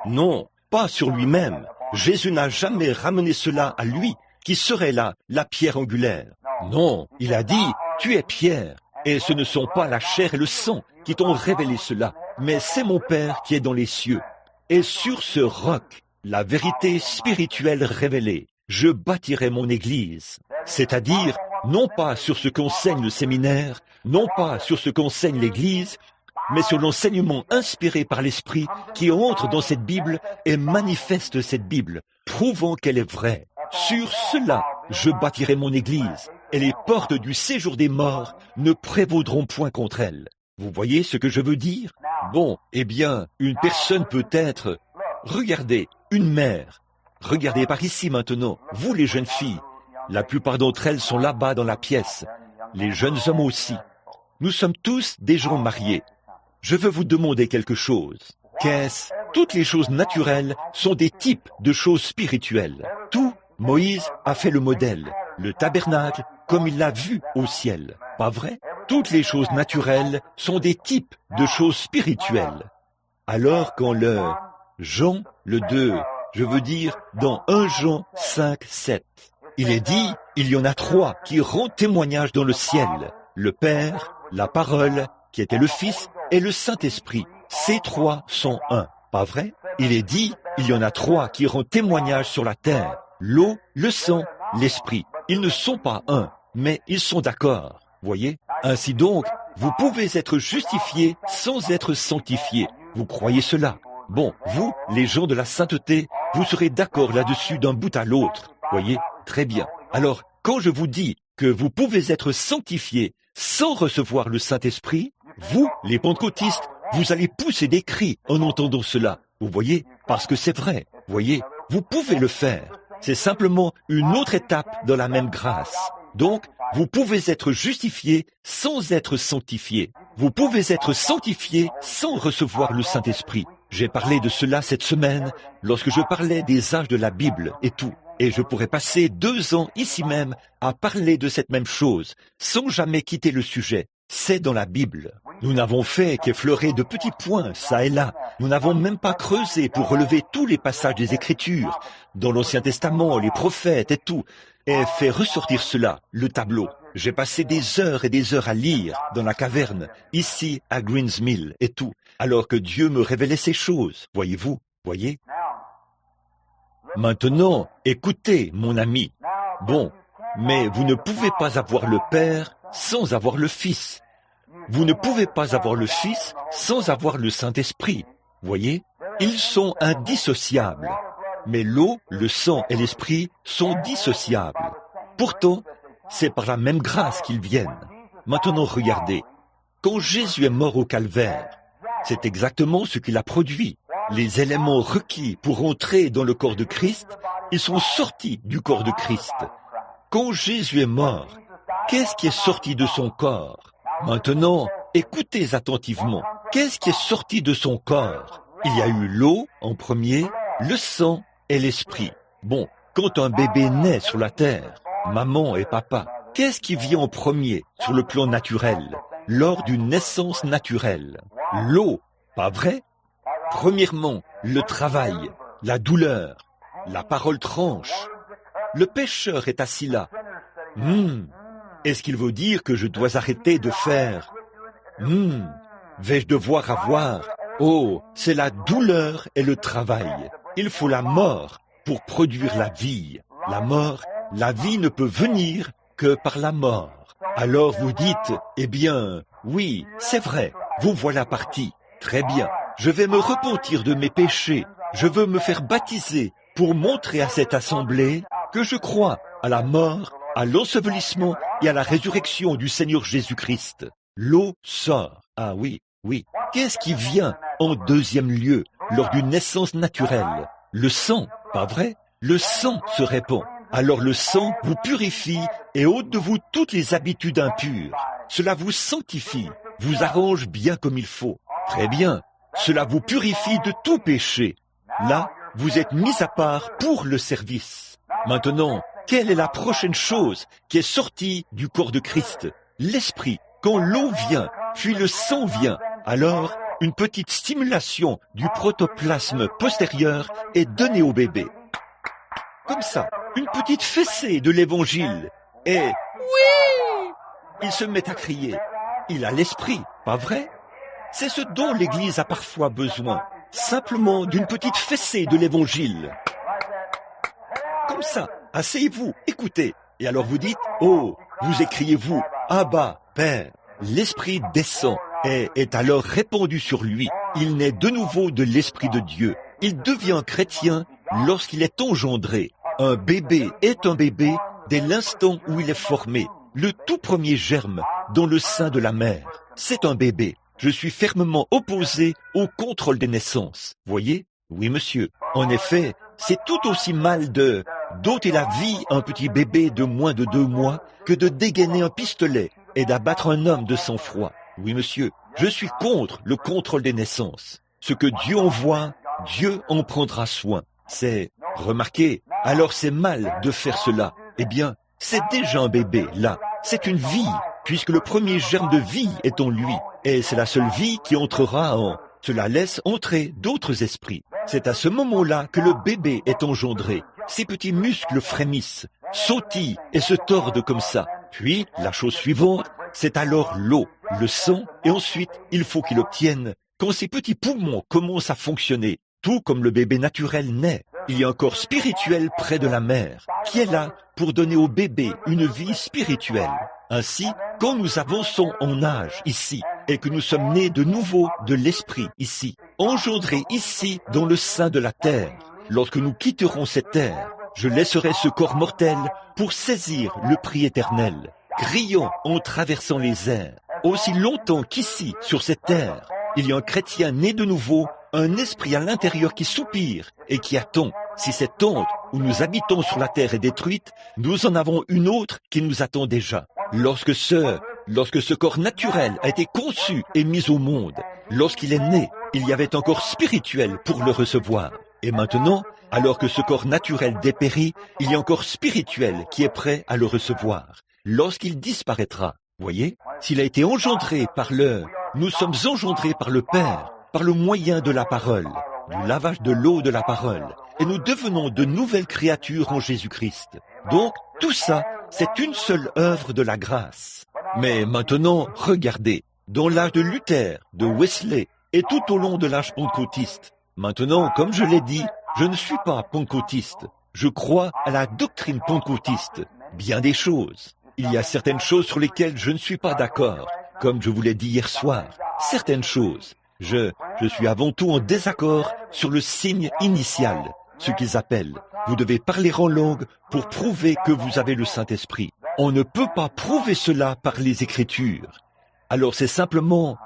non, pas sur lui-même. Jésus n'a jamais ramené cela à lui, qui serait là, la pierre angulaire. Non, il a dit, tu es Pierre, Et ce ne sont pas la chair et le sang qui t'ont révélé cela, mais c'est mon Père qui est dans les cieux. Et sur ce roc, la vérité spirituelle révélée, je bâtirai mon Église. C'est-à-dire, non pas sur ce qu'enseigne le séminaire, non pas sur ce qu'enseigne l'Église, mais sur l'enseignement inspiré par l'Esprit qui entre dans cette Bible et manifeste cette Bible, prouvant qu'elle est vraie. Sur cela, je bâtirai mon Église, et les portes du séjour des morts ne prévaudront point contre elle. Vous voyez ce que je veux dire? Bon, eh bien, une personne peut être... Regardez, une mère. Regardez par ici maintenant, vous les jeunes filles. La plupart d'entre elles sont là-bas dans la pièce. Les jeunes hommes aussi. Nous sommes tous des gens mariés. Je veux vous demander quelque chose. Qu'est-ce? Toutes les choses naturelles sont des types de choses spirituelles. Tout, Moïse a fait le modèle, le tabernacle, comme il l'a vu au ciel. Pas vrai? Toutes les choses naturelles sont des types de choses spirituelles. Alors quand Jean, le 2, je veux dire dans 1 Jean 5, 7, il est dit, il y en a 3 qui rendent témoignage dans le ciel, le Père, la Parole, qui était le Fils, et le Saint-Esprit. Ces 3 sont un, pas vrai? Il est dit, il y en a 3 qui rendent témoignage sur la terre, l'eau, le sang, l'Esprit. Ils ne sont pas un, mais ils sont d'accord. Voyez? Ainsi donc, vous pouvez être justifiés sans être sanctifiés. Vous croyez cela? Bon, vous, les gens de la sainteté, vous serez d'accord là-dessus d'un bout à l'autre. Voyez? Très bien. Alors, quand je vous dis que vous pouvez être sanctifiés sans recevoir le Saint-Esprit, vous, les pentecôtistes, vous allez pousser des cris en entendant cela. Vous voyez? Parce que c'est vrai. Voyez? Vous pouvez le faire. C'est simplement une autre étape dans la même grâce. Donc, vous pouvez être justifié sans être sanctifié. Vous pouvez être sanctifié sans recevoir le Saint-Esprit. J'ai parlé de cela cette semaine lorsque je parlais des âges de la Bible et tout. Et je pourrais passer 2 ans ici même à parler de cette même chose, sans jamais quitter le sujet. C'est dans la Bible. Nous n'avons fait qu'effleurer de petits points, ça et là. Nous n'avons même pas creusé pour relever tous les passages des Écritures, dans l'Ancien Testament, les prophètes et tout, et fait ressortir cela, le tableau. J'ai passé des heures et des heures à lire dans la caverne, ici à Greens Mill et tout, alors que Dieu me révélait ces choses, voyez-vous, voyez? Maintenant, écoutez, mon ami. Bon, mais vous ne pouvez pas avoir le Père sans avoir le Fils. Vous ne pouvez pas avoir le Fils sans avoir le Saint-Esprit. Voyez? Ils sont indissociables. Mais l'eau, le sang et l'Esprit sont dissociables. Pourtant, c'est par la même grâce qu'ils viennent. Maintenant, regardez. Quand Jésus est mort au calvaire, c'est exactement ce qu'il a produit. Les éléments requis pour entrer dans le corps de Christ, ils sont sortis du corps de Christ. Quand Jésus est mort, qu'est-ce qui est sorti de son corps? Maintenant, écoutez attentivement. Qu'est-ce qui est sorti de son corps? Il y a eu l'eau en premier, le sang et l'esprit. Bon, quand un bébé naît sur la terre, maman et papa, qu'est-ce qui vient en premier sur le plan naturel, lors d'une naissance naturelle? L'eau, pas vrai? Premièrement, le travail, la douleur, la parole tranche. Le pécheur est assis là. Est-ce qu'il veut dire que je dois arrêter de faire? Vais-je devoir avoir? Oh, c'est la douleur et le travail. Il faut la mort pour produire la vie. La mort, la vie ne peut venir que par la mort. Alors vous dites, eh bien, oui, c'est vrai, vous voilà parti. Très bien, je vais me repentir de mes péchés. Je veux me faire baptiser pour montrer à cette assemblée que je crois à la mort, à l'ensevelissement et à la résurrection du Seigneur Jésus-Christ. L'eau sort. Ah oui, oui. Qu'est-ce qui vient en deuxième lieu lors d'une naissance naturelle? Le sang, pas vrai? Le sang se répand. Alors le sang vous purifie et ôte de vous toutes les habitudes impures. Cela vous sanctifie, vous arrange bien comme il faut. Très bien. Cela vous purifie de tout péché. Là, vous êtes mis à part pour le service. Maintenant, quelle est la prochaine chose qui est sortie du corps de Christ? L'esprit. Quand l'eau vient, puis le sang vient, alors une petite stimulation du protoplasme postérieur est donnée au bébé. Comme ça, une petite fessée de l'évangile. Et oui, il se met à crier. il a l'esprit, pas vrai? C'est ce dont l'Église a parfois besoin, simplement d'une petite fessée de l'Évangile. Comme ça, asseyez-vous, écoutez. Et alors vous dites, oh, vous écriez-vous, Abba, Père. L'Esprit descend et est alors répandu sur lui. Il naît de nouveau de l'Esprit de Dieu. Il devient chrétien lorsqu'il est engendré. Un bébé est un bébé dès l'instant où il est formé. Le tout premier germe dans le sein de la mère. C'est un bébé. Je suis fermement opposé au contrôle des naissances. Voyez? Oui, monsieur. En effet, c'est tout aussi mal de d'ôter la vie à un petit bébé de moins de 2 mois que de dégainer un pistolet et d'abattre un homme de sang-froid. Oui, monsieur, je suis contre le contrôle des naissances. Ce que Dieu envoie, Dieu en prendra soin. C'est, remarquez, alors c'est mal de faire cela. Eh bien, c'est déjà un bébé, là. C'est une vie, puisque le premier germe de vie est en lui. Et c'est la seule vie qui entrera en... Cela laisse entrer d'autres esprits. C'est à ce moment-là que le bébé est engendré. Ses petits muscles frémissent, sautillent et se tordent comme ça. Puis, la chose suivante, c'est alors l'eau, le sang, et ensuite, il faut qu'il obtienne. Quand ces petits poumons commencent à fonctionner, tout comme le bébé naturel naît, il y a un corps spirituel près de la mère, qui est là pour donner au bébé une vie spirituelle. Ainsi, quand nous avançons en âge ici, et que nous sommes nés de nouveau de l'esprit ici, engendrés ici dans le sein de la terre, lorsque nous quitterons cette terre, je laisserai ce corps mortel pour saisir le prix éternel, criant en traversant les airs. Aussi longtemps qu'ici, sur cette terre, il y a un chrétien né de nouveau, un esprit à l'intérieur qui soupire et qui attend. Si cette tente où nous habitons sur la terre est détruite, nous en avons une autre qui nous attend déjà. Lorsque ce corps naturel a été conçu et mis au monde, lorsqu'il est né, il y avait un corps spirituel pour le recevoir. Et maintenant, alors que ce corps naturel dépérit, il y a un corps spirituel qui est prêt à le recevoir. Lorsqu'il disparaîtra, voyez, s'il a été engendré par nous sommes engendrés par le Père, par le moyen de la parole, du lavage de l'eau de la parole, et nous devenons de nouvelles créatures en Jésus-Christ. Donc, tout ça, c'est une seule œuvre de la grâce. Mais maintenant, regardez, dans l'âge de Luther, de Wesley, et tout au long de l'âge pentecôtiste. Maintenant, comme je l'ai dit, je ne suis pas pentecôtiste. Je crois à la doctrine pentecôtiste. Bien des choses. Il y a certaines choses sur lesquelles je ne suis pas d'accord, comme je vous l'ai dit hier soir. Certaines choses. Je suis avant tout en désaccord sur le signe initial, ce qu'ils appellent. Vous devez parler en langue pour prouver que vous avez le Saint-Esprit. On ne peut pas prouver cela par les Écritures. Alors c'est simplement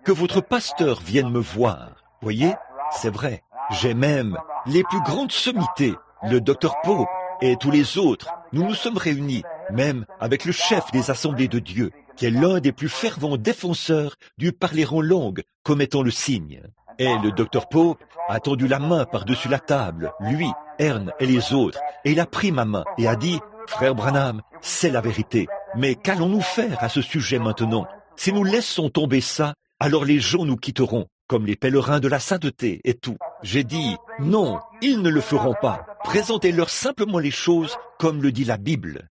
que votre pasteur vienne me voir. Voyez, c'est vrai. J'ai même les plus grandes sommités, le Dr Pope et tous les autres. Nous nous sommes réunis, même avec le chef des Assemblées de Dieu, qui est l'un des plus fervents défenseurs du parler en langue comme étant le signe. Et le Dr Pope a tendu la main par-dessus la table, lui, Ern et les autres, et il a pris ma main et a dit « Frère Branham, c'est la vérité. Mais qu'allons-nous faire à ce sujet maintenant? Si nous laissons tomber ça, alors les gens nous quitteront, comme les pèlerins de la sainteté et tout. » J'ai dit « Non, ils ne le feront pas. Présentez-leur simplement les choses comme le dit la Bible.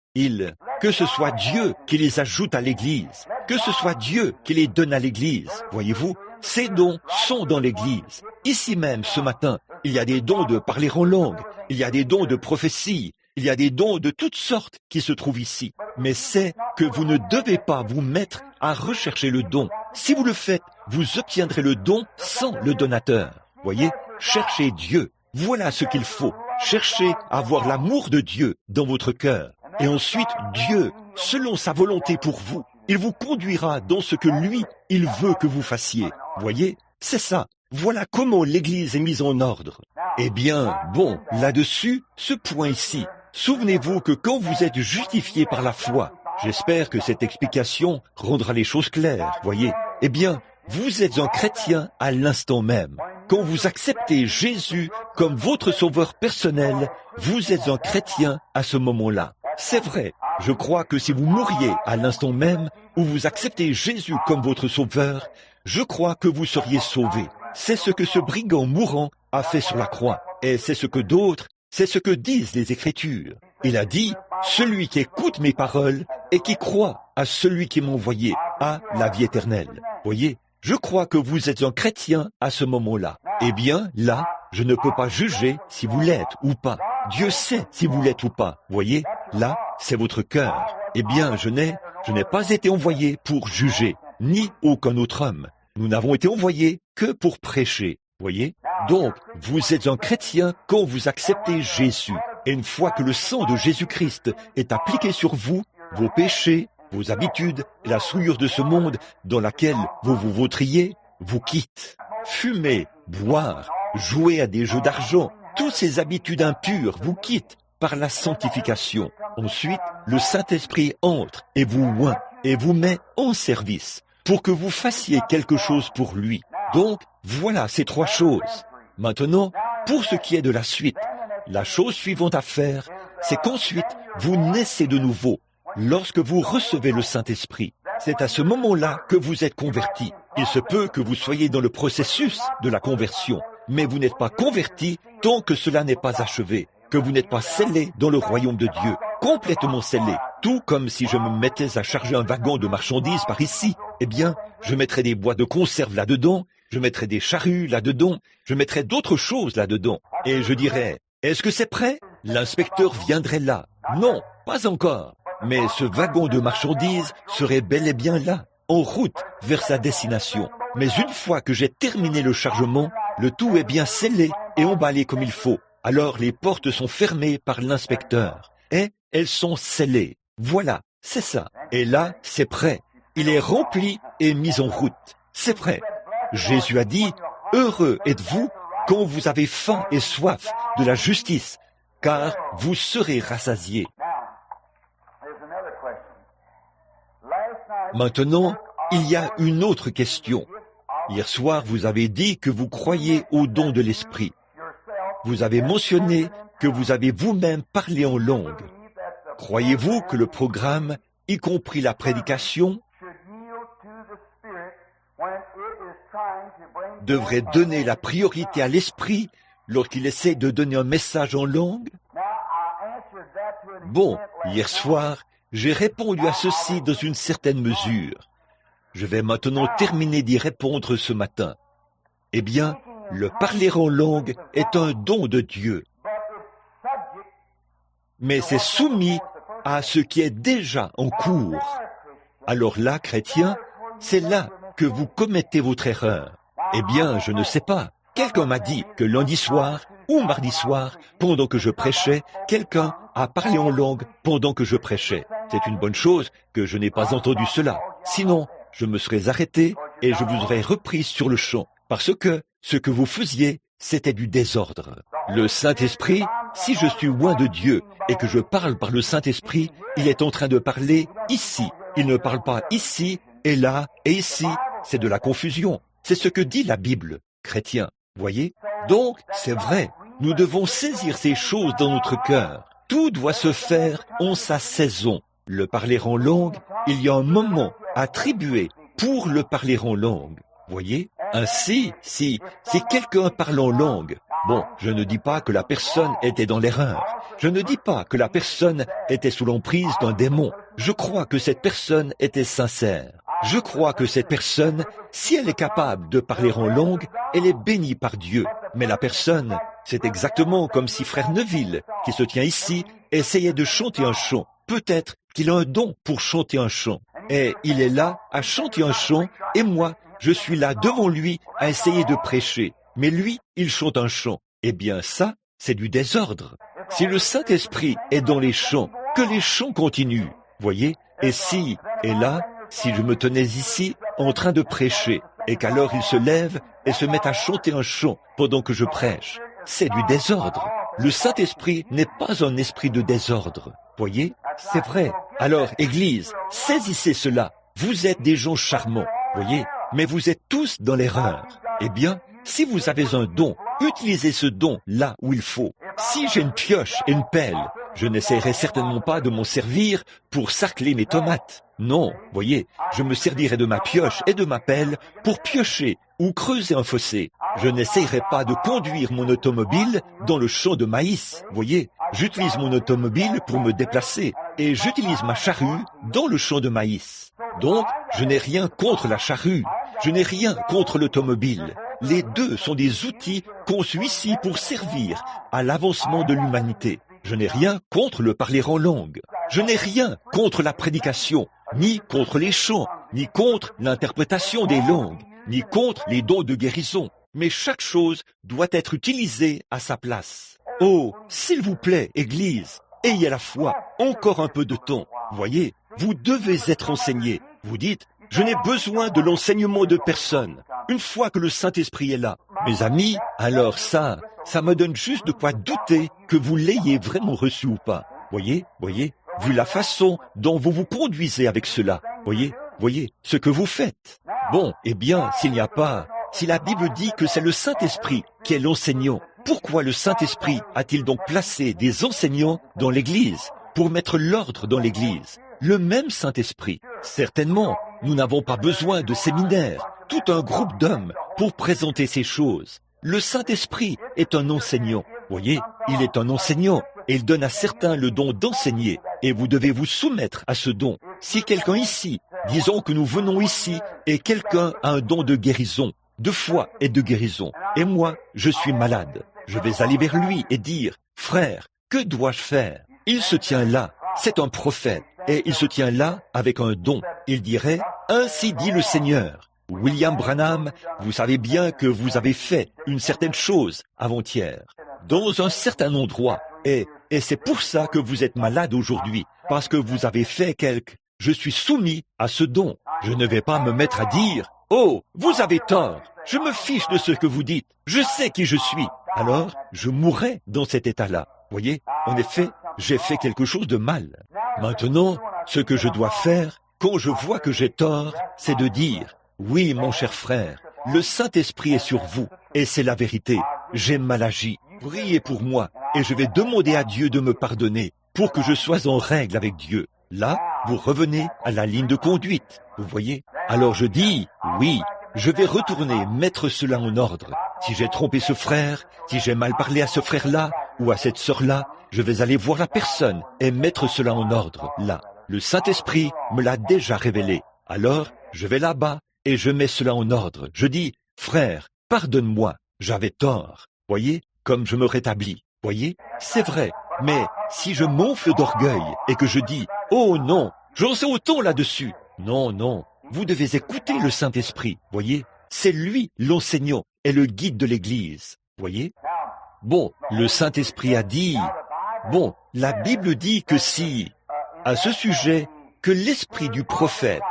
Que ce soit Dieu qui les ajoute à l'Église, que ce soit Dieu qui les donne à l'Église. Voyez-vous, ces dons sont dans l'Église. Ici même, ce matin, il y a des dons de parler en langue, il y a des dons de prophétie, il y a des dons de toutes sortes qui se trouvent ici. Mais c'est que vous ne devez pas vous mettre à rechercher le don. Si vous le faites, vous obtiendrez le don sans le donateur. Voyez, cherchez Dieu. Voilà ce qu'il faut. Cherchez à avoir l'amour de Dieu dans votre cœur. Et ensuite, Dieu, selon sa volonté pour vous, il vous conduira dans ce que lui, il veut que vous fassiez. Voyez, c'est ça. Voilà comment l'Église est mise en ordre. Eh bien, bon, là-dessus, ce point ici. Souvenez-vous que quand vous êtes justifié par la foi, j'espère que cette explication rendra les choses claires, voyez. Eh bien, vous êtes un chrétien à l'instant même. Quand vous acceptez Jésus comme votre sauveur personnel, vous êtes un chrétien à ce moment-là. C'est vrai, je crois que si vous mouriez à l'instant même où vous acceptez Jésus comme votre sauveur, je crois que vous seriez sauvé. C'est ce que ce brigand mourant a fait sur la croix. Et c'est ce que d'autres, c'est ce que disent les Écritures. Il a dit, « Celui qui écoute mes paroles et qui croit à celui qui m'a envoyé a la vie éternelle. » Voyez, je crois que vous êtes un chrétien à ce moment-là. Eh bien, là, je ne peux pas juger si vous l'êtes ou pas. Dieu sait si vous l'êtes ou pas. Voyez, là, c'est votre cœur. Eh bien, je n'ai pas été envoyé pour juger, ni aucun autre homme. Nous n'avons été envoyés que pour prêcher. Voyez? Donc, vous êtes un chrétien quand vous acceptez Jésus. Et une fois que le sang de Jésus-Christ est appliqué sur vous, vos péchés, vos habitudes et la souillure de ce monde dans laquelle vous vous vautriez vous quittent. Fumer, boire, jouer à des jeux d'argent, toutes ces habitudes impures vous quittent par la sanctification. Ensuite, le Saint-Esprit entre et vous oint et vous met en service pour que vous fassiez quelque chose pour lui. Donc, voilà ces trois choses. Maintenant, pour ce qui est de la suite, la chose suivante à faire, c'est qu'ensuite, vous naissez de nouveau. Lorsque vous recevez le Saint-Esprit, c'est à ce moment-là que vous êtes converti. Il se peut que vous soyez dans le processus de la conversion, mais vous n'êtes pas converti tant que cela n'est pas achevé, que vous n'êtes pas scellé dans le royaume de Dieu, complètement scellé. Tout comme si je me mettais à charger un wagon de marchandises par ici. Eh bien, je mettrais des boîtes de conserve là-dedans, je mettrais des charrues là-dedans, je mettrais d'autres choses là-dedans. Et je dirais, est-ce que c'est prêt? L'inspecteur viendrait là. Non, pas encore. Mais ce wagon de marchandises serait bel et bien là, en route vers sa destination. Mais une fois que j'ai terminé le chargement, le tout est bien scellé et emballé comme il faut. Alors les portes sont fermées par l'inspecteur. Et elles sont scellées. Voilà, c'est ça. Et là, c'est prêt. Il est rempli et mis en route. C'est prêt. Jésus a dit, « Heureux êtes-vous quand vous avez faim et soif de la justice, car vous serez rassasiés. » Maintenant, il y a une autre question. Hier soir, vous avez dit que vous croyez au don de l'Esprit. Vous avez mentionné que vous avez vous-même parlé en langue. Croyez-vous que le programme, y compris la prédication, devrait donner la priorité à l'Esprit lorsqu'il essaie de donner un message en langue? Bon, hier soir, j'ai répondu à ceci dans une certaine mesure. Je vais maintenant terminer d'y répondre ce matin. Eh bien, le parler en langue est un don de Dieu. Mais c'est soumis à ce qui est déjà en cours. Alors là, chrétien, c'est là que vous commettez votre erreur. Eh bien, je ne sais pas. Quelqu'un m'a dit que lundi soir ou mardi soir, pendant que je prêchais, quelqu'un a parlé en langue pendant que je prêchais. C'est une bonne chose que je n'ai pas entendu cela. Sinon, je me serais arrêté et je vous aurais repris sur le champ. Parce que ce que vous faisiez, c'était du désordre. Le Saint-Esprit, si je suis loin de Dieu et que je parle par le Saint-Esprit, il est en train de parler ici. Il ne parle pas ici et là et ici. C'est de la confusion. C'est ce que dit la Bible, chrétien. Voyez? Donc, c'est vrai. Nous devons saisir ces choses dans notre cœur. Tout doit se faire en sa saison. Le parler en langue, il y a un moment attribué pour le parler en langue. Voyez? Ainsi, si quelqu'un parle en langue, bon, je ne dis pas que la personne était dans l'erreur. Je ne dis pas que la personne était sous l'emprise d'un démon. Je crois que cette personne était sincère. Je crois que cette personne, si elle est capable de parler en langue, elle est bénie par Dieu. Mais la personne, c'est exactement comme si frère Neville, qui se tient ici, essayait de chanter un chant. Peut-être qu'il a un don pour chanter un chant. Et il est là à chanter un chant, et moi, je suis là devant lui à essayer de prêcher. Mais lui, il chante un chant. Eh bien ça, c'est du désordre. Si le Saint-Esprit est dans les chants, que les chants continuent. Voyez? Et là, si je me tenais ici en train de prêcher, et qu'alors il se lève et se met à chanter un chant pendant que je prêche, c'est du désordre. Le Saint-Esprit n'est pas un esprit de désordre. Voyez? C'est vrai. Alors, Église, saisissez cela. Vous êtes des gens charmants. Voyez? Mais vous êtes tous dans l'erreur. Eh bien, si vous avez un don, utilisez ce don là où il faut. Si j'ai une pioche et une pelle, je n'essaierai certainement pas de m'en servir pour sarcler mes tomates. Non, voyez, je me servirai de ma pioche et de ma pelle pour piocher ou creuser un fossé. Je n'essayerai pas de conduire mon automobile dans le champ de maïs. Voyez, J'utilise mon automobile pour me déplacer et j'utilise ma charrue dans le champ de maïs. Donc, je n'ai rien contre la charrue, je n'ai rien contre l'automobile. Les deux sont des outils conçus ici pour servir à l'avancement de l'humanité. Je n'ai rien contre le parler en langue. Je n'ai rien contre la prédication, ni contre les chants, ni contre l'interprétation des langues, ni contre les dons de guérison. Mais chaque chose doit être utilisée à sa place. Oh, s'il vous plaît, Église, ayez la foi, encore un peu de temps. Voyez, vous devez être enseigné. Vous dites, je n'ai besoin de l'enseignement de personne. Une fois que le Saint-Esprit est là, mes amis, alors ça me donne juste de quoi douter que vous l'ayez vraiment reçu ou pas. Voyez, vu la façon dont vous vous conduisez avec cela. Voyez, ce que vous faites. Bon, eh bien, si la Bible dit que c'est le Saint-Esprit qui est l'enseignant, pourquoi le Saint-Esprit a-t-il donc placé des enseignants dans l'Église pour mettre l'ordre dans l'Église? Le même Saint-Esprit. Certainement, nous n'avons pas besoin de séminaires, tout un groupe d'hommes pour présenter ces choses. Le Saint-Esprit est un enseignant. Voyez, il est un enseignant et il donne à certains le don d'enseigner et vous devez vous soumettre à ce don. Si quelqu'un ici, disons que nous venons ici et quelqu'un a un don de guérison, de foi et de guérison, et moi, je suis malade, je vais aller vers lui et dire, frère, que dois-je faire? Il se tient là, c'est un prophète, et il se tient là avec un don. Il dirait, ainsi dit le Seigneur. William Branham, vous savez bien que vous avez fait une certaine chose avant-hier, dans un certain endroit, et c'est pour ça que vous êtes malade aujourd'hui, parce que vous avez fait Je suis soumis à ce don. Je ne vais pas me mettre à dire, oh, vous avez tort, je me fiche de ce que vous dites, je sais qui je suis. Alors, je mourrai dans cet état-là. Voyez, en effet, j'ai fait quelque chose de mal. Maintenant, ce que je dois faire, quand je vois que j'ai tort, c'est de dire, oui, mon cher frère, le Saint-Esprit est sur vous, et c'est la vérité. J'ai mal agi. Priez pour moi, et je vais demander à Dieu de me pardonner, pour que je sois en règle avec Dieu. Là, vous revenez à la ligne de conduite, vous voyez. Alors je dis, oui, je vais retourner mettre cela en ordre. Si j'ai trompé ce frère, si j'ai mal parlé à ce frère-là, ou à cette sœur-là, je vais aller voir la personne et mettre cela en ordre, là. Le Saint-Esprit me l'a déjà révélé. Alors, je vais là-bas et je mets cela en ordre. Je dis, frère, pardonne-moi, j'avais tort. Voyez, comme je me rétablis. Voyez, c'est vrai. Mais si je m'onfle d'orgueil et que je dis, oh non, j'en sais autant là-dessus. Non, vous devez écouter le Saint-Esprit. Voyez, c'est lui l'enseignant et le guide de l'Église. Voyez. Bon, le Saint-Esprit a dit, bon, la Bible dit que si, à ce sujet, que l'esprit du prophète,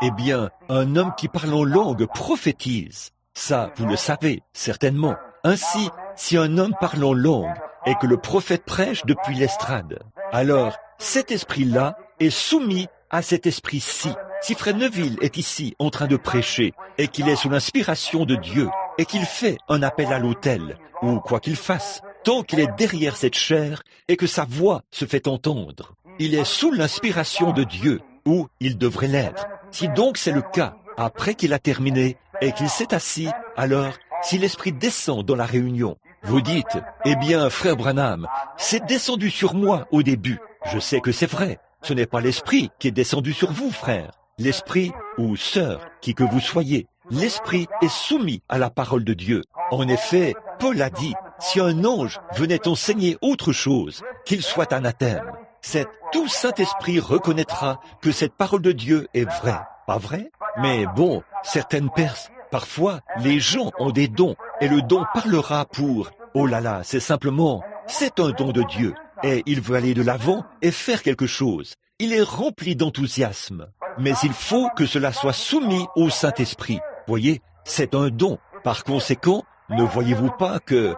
eh bien, un homme qui parle en langue prophétise. Ça, vous le savez, certainement. Ainsi, si un homme parle en langue et que le prophète prêche depuis l'estrade, alors cet esprit-là est soumis à cet esprit-ci. Si Frère Neville est ici en train de prêcher et qu'il est sous l'inspiration de Dieu et qu'il fait un appel à l'autel, ou quoi qu'il fasse, tant qu'il est derrière cette chair et que sa voix se fait entendre, il est sous l'inspiration de Dieu, ou il devrait l'être. Si donc c'est le cas, après qu'il a terminé et qu'il s'est assis, alors, si l'Esprit descend dans la réunion, vous dites, eh bien, Frère Branham, c'est descendu sur moi au début. Je sais que c'est vrai. Ce n'est pas l'Esprit qui est descendu sur vous, frère. L'Esprit, ou sœur, qui que vous soyez, l'Esprit est soumis à la parole de Dieu. En effet, Paul a dit, si un ange venait enseigner autre chose, qu'il soit anathème, tout Saint-Esprit reconnaîtra que cette parole de Dieu est vraie. Pas vrai? Mais bon, parfois, les gens ont des dons, et le don parlera pour, oh là là, c'est un don de Dieu, et il veut aller de l'avant et faire quelque chose. Il est rempli d'enthousiasme, mais il faut que cela soit soumis au Saint-Esprit. Voyez, c'est un don. Par conséquent, ne voyez-vous pas que,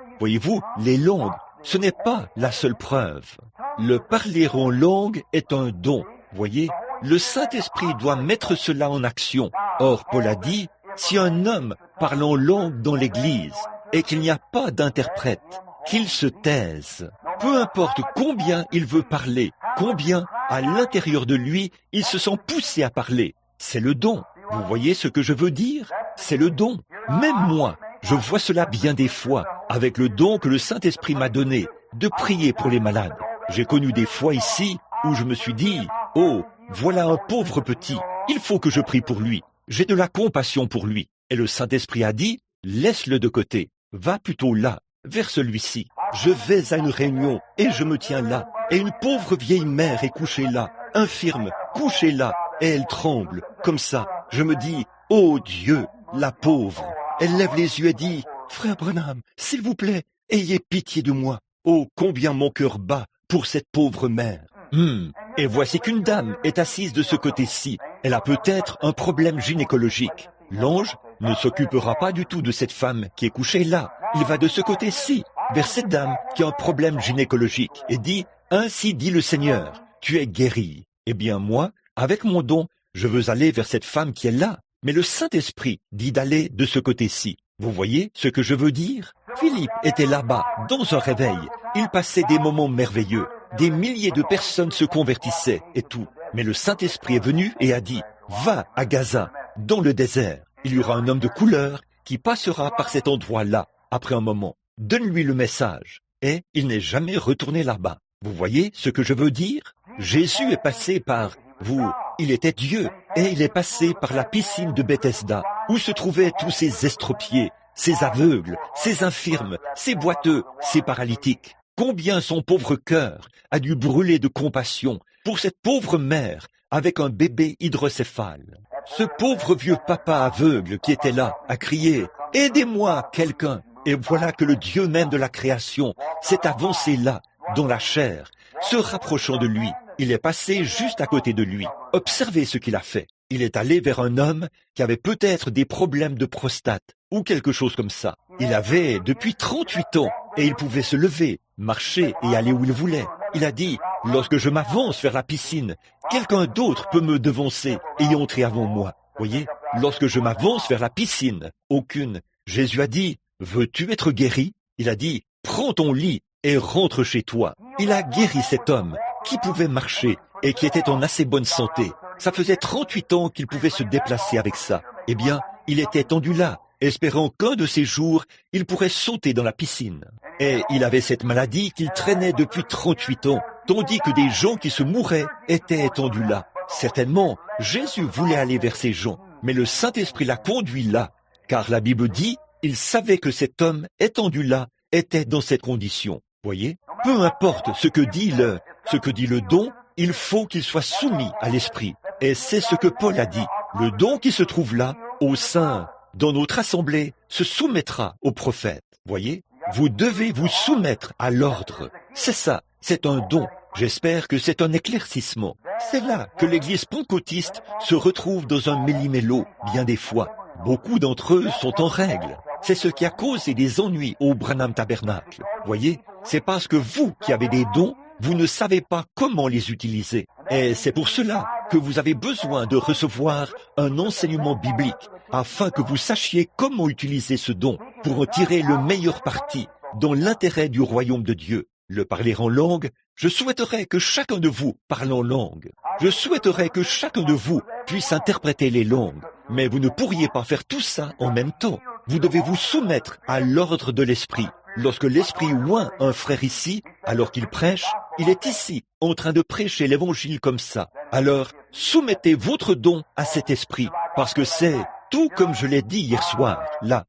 les langues, ce n'est pas la seule preuve. Le parler en langue est un don. Voyez, le Saint-Esprit doit mettre cela en action. Or, Paul a dit, si un homme parle en langue dans l'Église et qu'il n'y a pas d'interprète, qu'il se taise. Peu importe combien il veut parler, combien à l'intérieur de lui il se sent poussé à parler. C'est le don. Vous voyez ce que je veux dire? C'est le don. Même moi, je vois cela bien des fois, avec le don que le Saint-Esprit m'a donné, de prier pour les malades. J'ai connu des fois ici où je me suis dit, oh, voilà un pauvre petit, il faut que je prie pour lui. J'ai de la compassion pour lui. Et le Saint-Esprit a dit, laisse-le de côté, va plutôt là, vers celui-ci. Je vais à une réunion et je me tiens là, et une pauvre vieille mère est couchée là, infirme, couchée là, et elle tremble, comme ça. Je me dis, oh Dieu, la pauvre. Elle lève les yeux et dit, frère Branham, s'il vous plaît, ayez pitié de moi. Oh, combien mon cœur bat pour cette pauvre mère. Et voici qu'une dame est assise de ce côté-ci. Elle a peut-être un problème gynécologique. L'ange ne s'occupera pas du tout de cette femme qui est couchée là. Il va de ce côté-ci, vers cette dame qui a un problème gynécologique, et dit, ainsi dit le Seigneur, tu es guérie. Eh bien moi, avec mon don, je veux aller vers cette femme qui est là. Mais le Saint-Esprit dit d'aller de ce côté-ci. Vous voyez ce que je veux dire? Philippe était là-bas, dans un réveil. Il passait des moments merveilleux. Des milliers de personnes se convertissaient et tout. Mais le Saint-Esprit est venu et a dit, va à Gaza, dans le désert. Il y aura un homme de couleur qui passera par cet endroit-là. Après un moment, donne-lui le message. Et il n'est jamais retourné là-bas. Vous voyez ce que je veux dire? Jésus est passé par vous. Il était Dieu et il est passé par la piscine de Bethesda où se trouvaient tous ces estropiés, ces aveugles, ces infirmes, ces boiteux, ces paralytiques. Combien son pauvre cœur a dû brûler de compassion pour cette pauvre mère avec un bébé hydrocéphale. Ce pauvre vieux papa aveugle qui était là a crié « Aidez-moi, quelqu'un !» Et voilà que le Dieu même de la création s'est avancé là, dans la chair, se rapprochant de lui. Il est passé juste à côté de lui. Observez ce qu'il a fait. Il est allé vers un homme qui avait peut-être des problèmes de prostate ou quelque chose comme ça. Il avait depuis 38 ans et il pouvait se lever, marcher et aller où il voulait. Il a dit, lorsque je m'avance vers la piscine, quelqu'un d'autre peut me devancer et y entrer avant moi. Voyez, lorsque je m'avance vers la piscine, aucune. Jésus a dit, veux-tu être guéri? Il a dit, prends ton lit et rentre chez toi. Il a guéri cet homme qui pouvait marcher et qui était en assez bonne santé. Ça faisait 38 ans qu'il pouvait se déplacer avec ça. Eh bien, il était tendu là, espérant qu'un de ces jours, il pourrait sauter dans la piscine. Et il avait cette maladie qu'il traînait depuis 38 ans, tandis que des gens qui se mouraient étaient étendus là. Certainement, Jésus voulait aller vers ces gens, mais le Saint-Esprit l'a conduit là, car la Bible dit, il savait que cet homme étendu là était dans cette condition. Voyez, peu importe ce que dit le don, il faut qu'il soit soumis à l'Esprit. Et c'est ce que Paul a dit. Le don qui se trouve là, au sein, dans notre assemblée, se soumettra au prophète. Voyez, vous devez vous soumettre à l'ordre. C'est ça, c'est un don. J'espère que c'est un éclaircissement. C'est là que l'église pentecôtiste se retrouve dans un méli-mélo, bien des fois. Beaucoup d'entre eux sont en règle. C'est ce qui a causé des ennuis au Branham Tabernacle. Voyez, c'est parce que vous qui avez des dons, vous ne savez pas comment les utiliser. Et c'est pour cela que vous avez besoin de recevoir un enseignement biblique, afin que vous sachiez comment utiliser ce don pour en tirer le meilleur parti dans l'intérêt du royaume de Dieu. Le parler en langue, je souhaiterais que chacun de vous parle en langue. Je souhaiterais que chacun de vous puisse interpréter les langues. Mais vous ne pourriez pas faire tout ça en même temps. Vous devez vous soumettre à l'ordre de l'Esprit. Lorsque l'Esprit oint un frère ici, alors qu'il prêche, il est ici, en train de prêcher l'Évangile comme ça. Alors, soumettez votre don à cet Esprit, parce que c'est tout comme je l'ai dit hier soir. Là,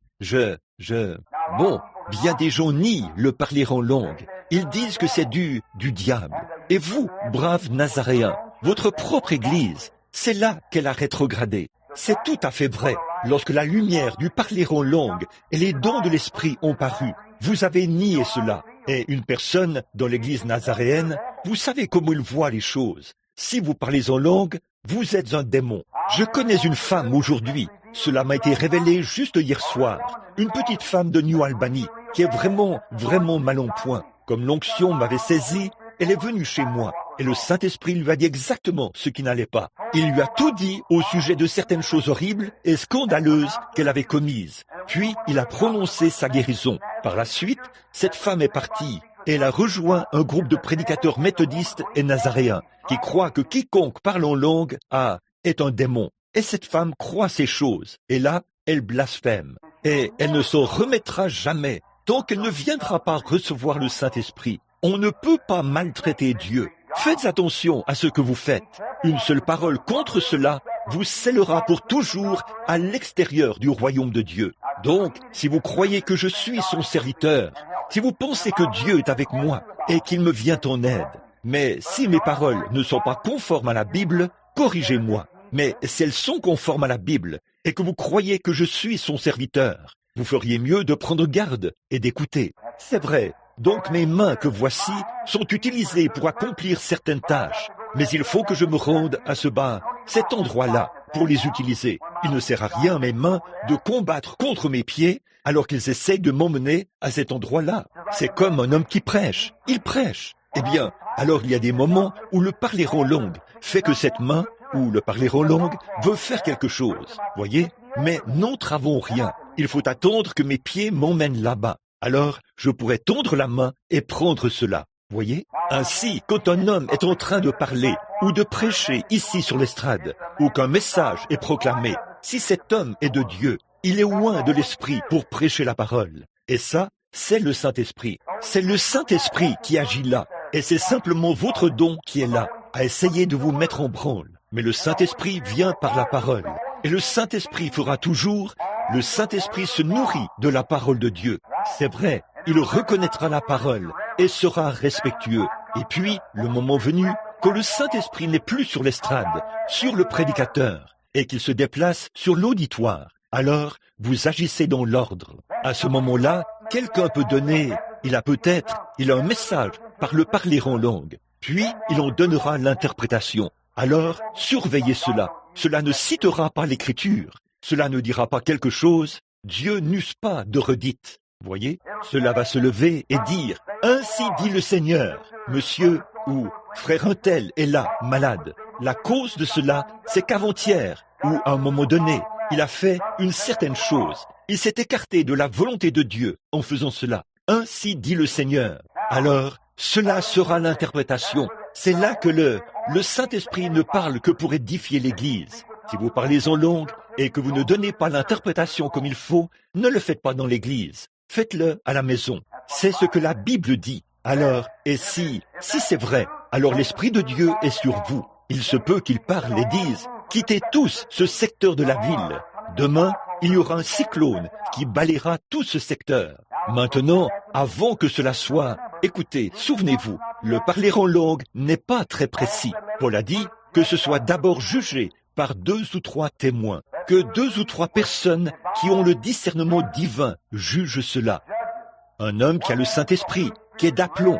Bon, bien des gens nient le parler en langue. Ils disent que c'est du diable. Et vous, braves Nazaréens, votre propre Église, c'est là qu'elle a rétrogradé. C'est tout à fait vrai. Lorsque la lumière du parler en langue et les dons de l'Esprit ont paru, vous avez nié cela. Et une personne dans l'église nazaréenne, vous savez comment il voit les choses. Si vous parlez en langue, vous êtes un démon. Je connais une femme aujourd'hui, cela m'a été révélé juste hier soir, une petite femme de New Albany, qui est vraiment mal en point. Comme l'onction m'avait saisi, elle est venue chez moi, et le Saint-Esprit lui a dit exactement ce qui n'allait pas. Il lui a tout dit au sujet de certaines choses horribles et scandaleuses qu'elle avait commises. Puis, il a prononcé sa guérison. Par la suite, cette femme est partie et elle a rejoint un groupe de prédicateurs méthodistes et nazaréens qui croient que quiconque parle en langue est un démon. Et cette femme croit ces choses. Et là, elle blasphème. Et elle ne s'en remettra jamais tant qu'elle ne viendra pas recevoir le Saint-Esprit. On ne peut pas maltraiter Dieu. Faites attention à ce que vous faites. Une seule parole contre cela vous scellera pour toujours à l'extérieur du royaume de Dieu. Donc, si vous croyez que je suis son serviteur, si vous pensez que Dieu est avec moi et qu'il me vient en aide, mais si mes paroles ne sont pas conformes à la Bible, corrigez-moi. Mais si elles sont conformes à la Bible et que vous croyez que je suis son serviteur, vous feriez mieux de prendre garde et d'écouter. C'est vrai. Donc mes mains que voici sont utilisées pour accomplir certaines tâches. Mais il faut que je me rende à cet endroit-là pour les utiliser. Il ne sert à rien, mes mains, de combattre contre mes pieds alors qu'ils essayent de m'emmener à cet endroit-là. C'est comme un homme qui prêche. Il prêche. Eh bien, alors il y a des moments où le parler en langue fait que cette main, ou le parler en langue, veut faire quelque chose. Voyez? Mais n'entravons rien. Il faut attendre que mes pieds m'emmènent là-bas. Alors, je pourrais tendre la main et prendre cela. Voyez? Ainsi, quand un homme est en train de parler ou de prêcher ici sur l'estrade, ou qu'un message est proclamé, si cet homme est de Dieu, il est loin de l'Esprit pour prêcher la parole. Et ça, c'est le Saint-Esprit. C'est le Saint-Esprit qui agit là. Et c'est simplement votre don qui est là, à essayer de vous mettre en branle. Mais le Saint-Esprit vient par la parole. Et le Saint-Esprit fera toujours. Le Saint-Esprit se nourrit de la parole de Dieu. C'est vrai, il reconnaîtra la parole et sera respectueux. Et puis, le moment venu, que le Saint-Esprit n'est plus sur l'estrade, sur le prédicateur, et qu'il se déplace sur l'auditoire, alors vous agissez dans l'ordre. À ce moment-là, quelqu'un peut donner, il a un message par le parler en langue, puis il en donnera l'interprétation. Alors, surveillez cela. Cela ne citera pas l'Écriture. Cela ne dira pas quelque chose. Dieu n'use pas de redites. Voyez, cela va se lever et dire « Ainsi dit le Seigneur, monsieur ou frère un tel est là, malade. La cause de cela, c'est qu'avant-hier, ou à un moment donné, il a fait une certaine chose. Il s'est écarté de la volonté de Dieu en faisant cela. Ainsi dit le Seigneur. Alors, cela sera l'interprétation. C'est là que le Saint-Esprit ne parle que pour édifier l'Église. Si vous parlez en langue et que vous ne donnez pas l'interprétation comme il faut, ne le faites pas dans l'Église. Faites-le à la maison. C'est ce que la Bible dit. Alors, et si c'est vrai, alors l'Esprit de Dieu est sur vous. Il se peut qu'il parle et dise « Quittez tous ce secteur de la ville. Demain, il y aura un cyclone qui balayera tout ce secteur. » Maintenant, avant que cela soit, écoutez, souvenez-vous, le parler en langue n'est pas très précis. Paul a dit que ce soit d'abord jugé par 2 ou 3 témoins, que 2 ou 3 personnes qui ont le discernement divin jugent cela. Un homme qui a le Saint-Esprit, qui est d'aplomb,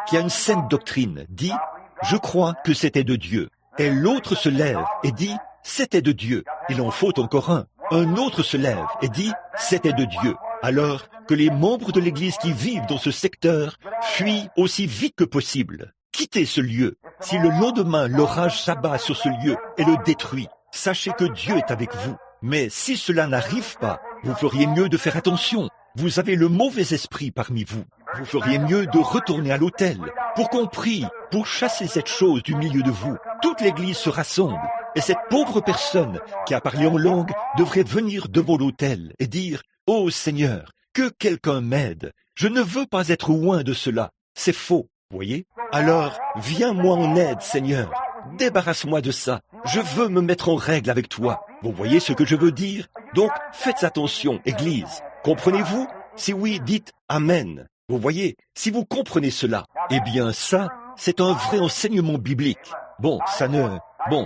qui a une saine doctrine, dit « Je crois que c'était de Dieu ». Et l'autre se lève et dit « C'était de Dieu ». Il en faut encore un. Un autre se lève et dit « C'était de Dieu ». Alors que les membres de l'Église qui vivent dans ce secteur fuient aussi vite que possible. Quittez ce lieu. Si le lendemain l'orage s'abat sur ce lieu et le détruit, sachez que Dieu est avec vous. Mais si cela n'arrive pas, vous feriez mieux de faire attention. Vous avez le mauvais esprit parmi vous. Vous feriez mieux de retourner à l'autel pour qu'on prie, pour chasser cette chose du milieu de vous. Toute l'Église se rassemble et cette pauvre personne qui a parlé en langue devrait venir devant l'autel et dire « Oh Seigneur, que quelqu'un m'aide. Je ne veux pas être loin de cela. C'est faux. » Voyez? Alors, viens-moi en aide, Seigneur. Débarrasse-moi de ça. Je veux me mettre en règle avec toi. Vous voyez ce que je veux dire? Donc, faites attention, Église. Comprenez-vous? Si oui, dites Amen. Vous voyez, si vous comprenez cela, eh bien ça, c'est un vrai enseignement biblique. Bon,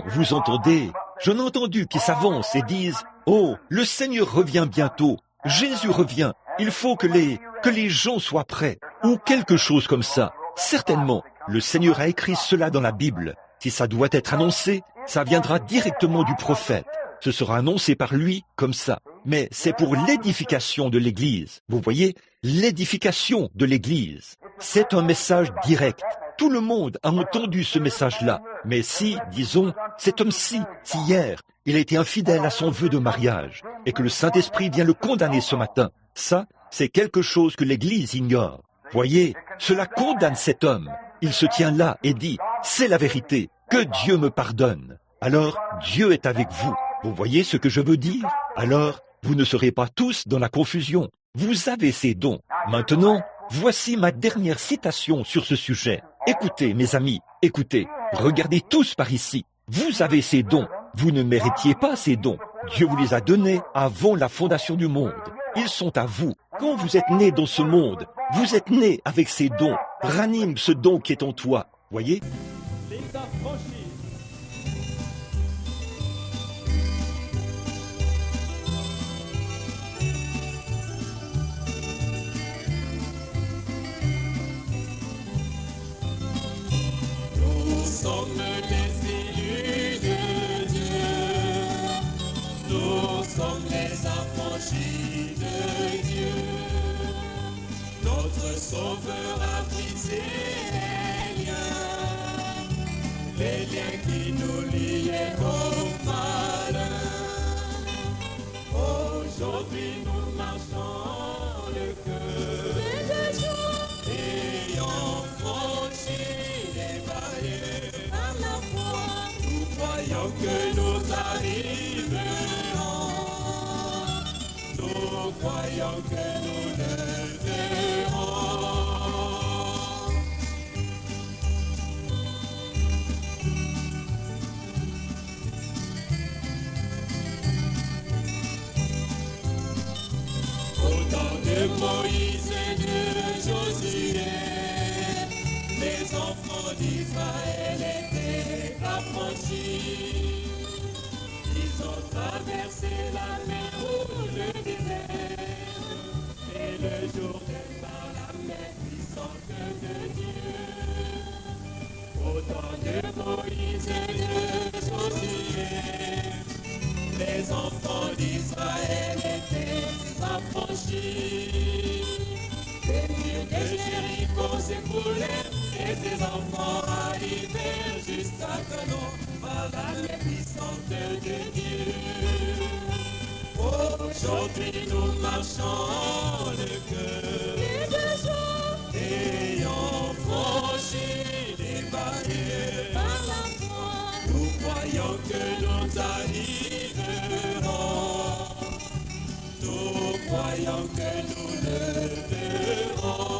vous entendez? J'en ai entendu qui s'avancent et disent « Oh, le Seigneur revient bientôt. Jésus revient. Il faut que les gens soient prêts. » Ou quelque chose comme ça. Certainement, le Seigneur a écrit cela dans la Bible. Si ça doit être annoncé, ça viendra directement du prophète. Ce sera annoncé par lui comme ça. Mais c'est pour l'édification de l'Église. Vous voyez, l'édification de l'Église. C'est un message direct. Tout le monde a entendu ce message-là. Mais si, disons, cet homme-ci, si hier, il a été infidèle à son vœu de mariage, et que le Saint-Esprit vient le condamner ce matin, ça, c'est quelque chose que l'Église ignore. Voyez, cela condamne cet homme. Il se tient là et dit, c'est la vérité, que Dieu me pardonne. Alors, Dieu est avec vous. Vous voyez ce que je veux dire? Alors, vous ne serez pas tous dans la confusion. Vous avez ces dons. Maintenant, Voici ma dernière citation sur ce sujet. Écoutez, mes amis, écoutez. Regardez tous par ici. Vous avez ces dons. Vous ne méritiez pas ces dons. Dieu vous les a donnés avant la fondation du monde. Ils sont à vous. Quand vous êtes né dans ce monde, vous êtes né avec ces dons. Ranime ce don qui est en toi. Voyez? Les affranchis. Nous sommes les élus de Dieu. Nous sommes les affranchis de Dieu. Notre Sauveur a brisé les liens qui nous liaient au malheur. Aujourd'hui nous marchons le cœur, ayant franchi les barrières par la foi. Nous croyons que nous arriverons, nous croyons que nous le verrons. De Moïse et de Josué, les enfants d'Israël étaient affranchis. Ils ont traversé la mer ou le désert, et le Jourdain par la mer puissante de Dieu. Au temps de Moïse et de Josué, les enfants d'Israël étaient affranchis. Les murs de Jéricho s'écroulèrent et ses enfants arrivèrent jusqu'à Canaan par la main puissante de Dieu. Aujourd'hui nous marchons le cœur, ayant franchi les barrières par la foi. Nous croyons que nous arriverons, nous croyons que nous le verrons.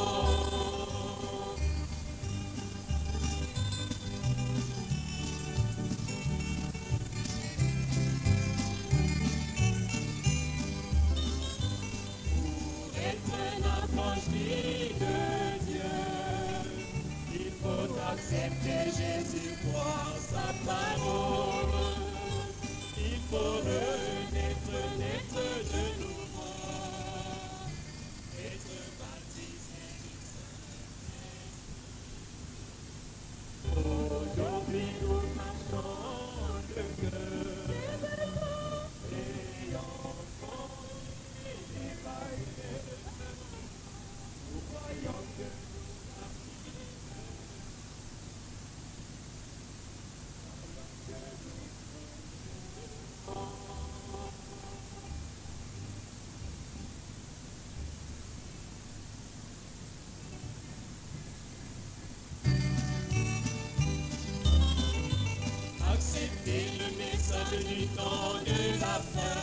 Pour être un affranchi de Dieu, il faut accepter Jésus, croire sa parole. Il faut renaître, naître de nouveau, être baptisé du Saint-Esprit. Aujourd'hui nous marchons le cœur, ayant franchi les barrières. Nous croyons que accepter le message du temps de la fin,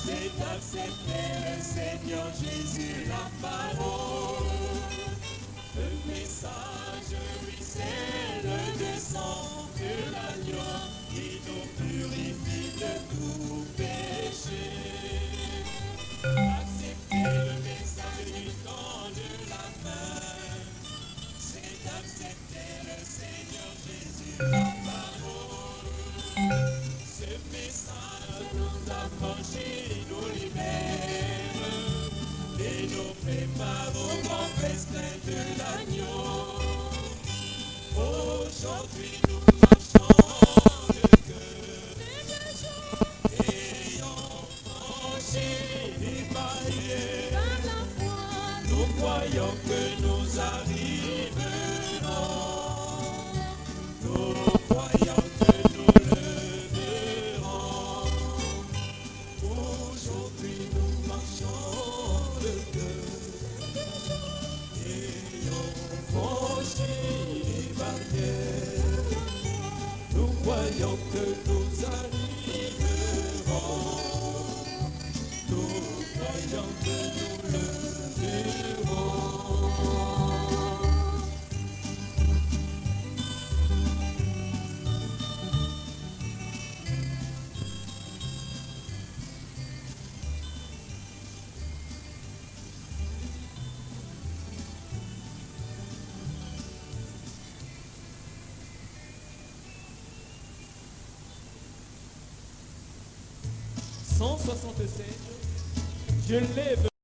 c'est accepter le Seigneur Jésus, la parole. Le message, oui, c'est le sang de l'agneau qui nous purifie de tout péché. Accepter le message du temps de la fin, c'est accepter le Seigneur Jésus, la parole. Ce message nous affranchit, nous libère et nous prépare au grand festin de l'agneau. Aujourd'hui nous marchons le cœur, ayant franchi les barrières par la foi. Nous croyons que nous arriverons, nous croyons que nous le verrons. Aujourd'hui nous marchons le cœur, ayant franchi les barrières. Nous croyons que nous arriverons, nous croyons que nous le verrons. 167. Je lève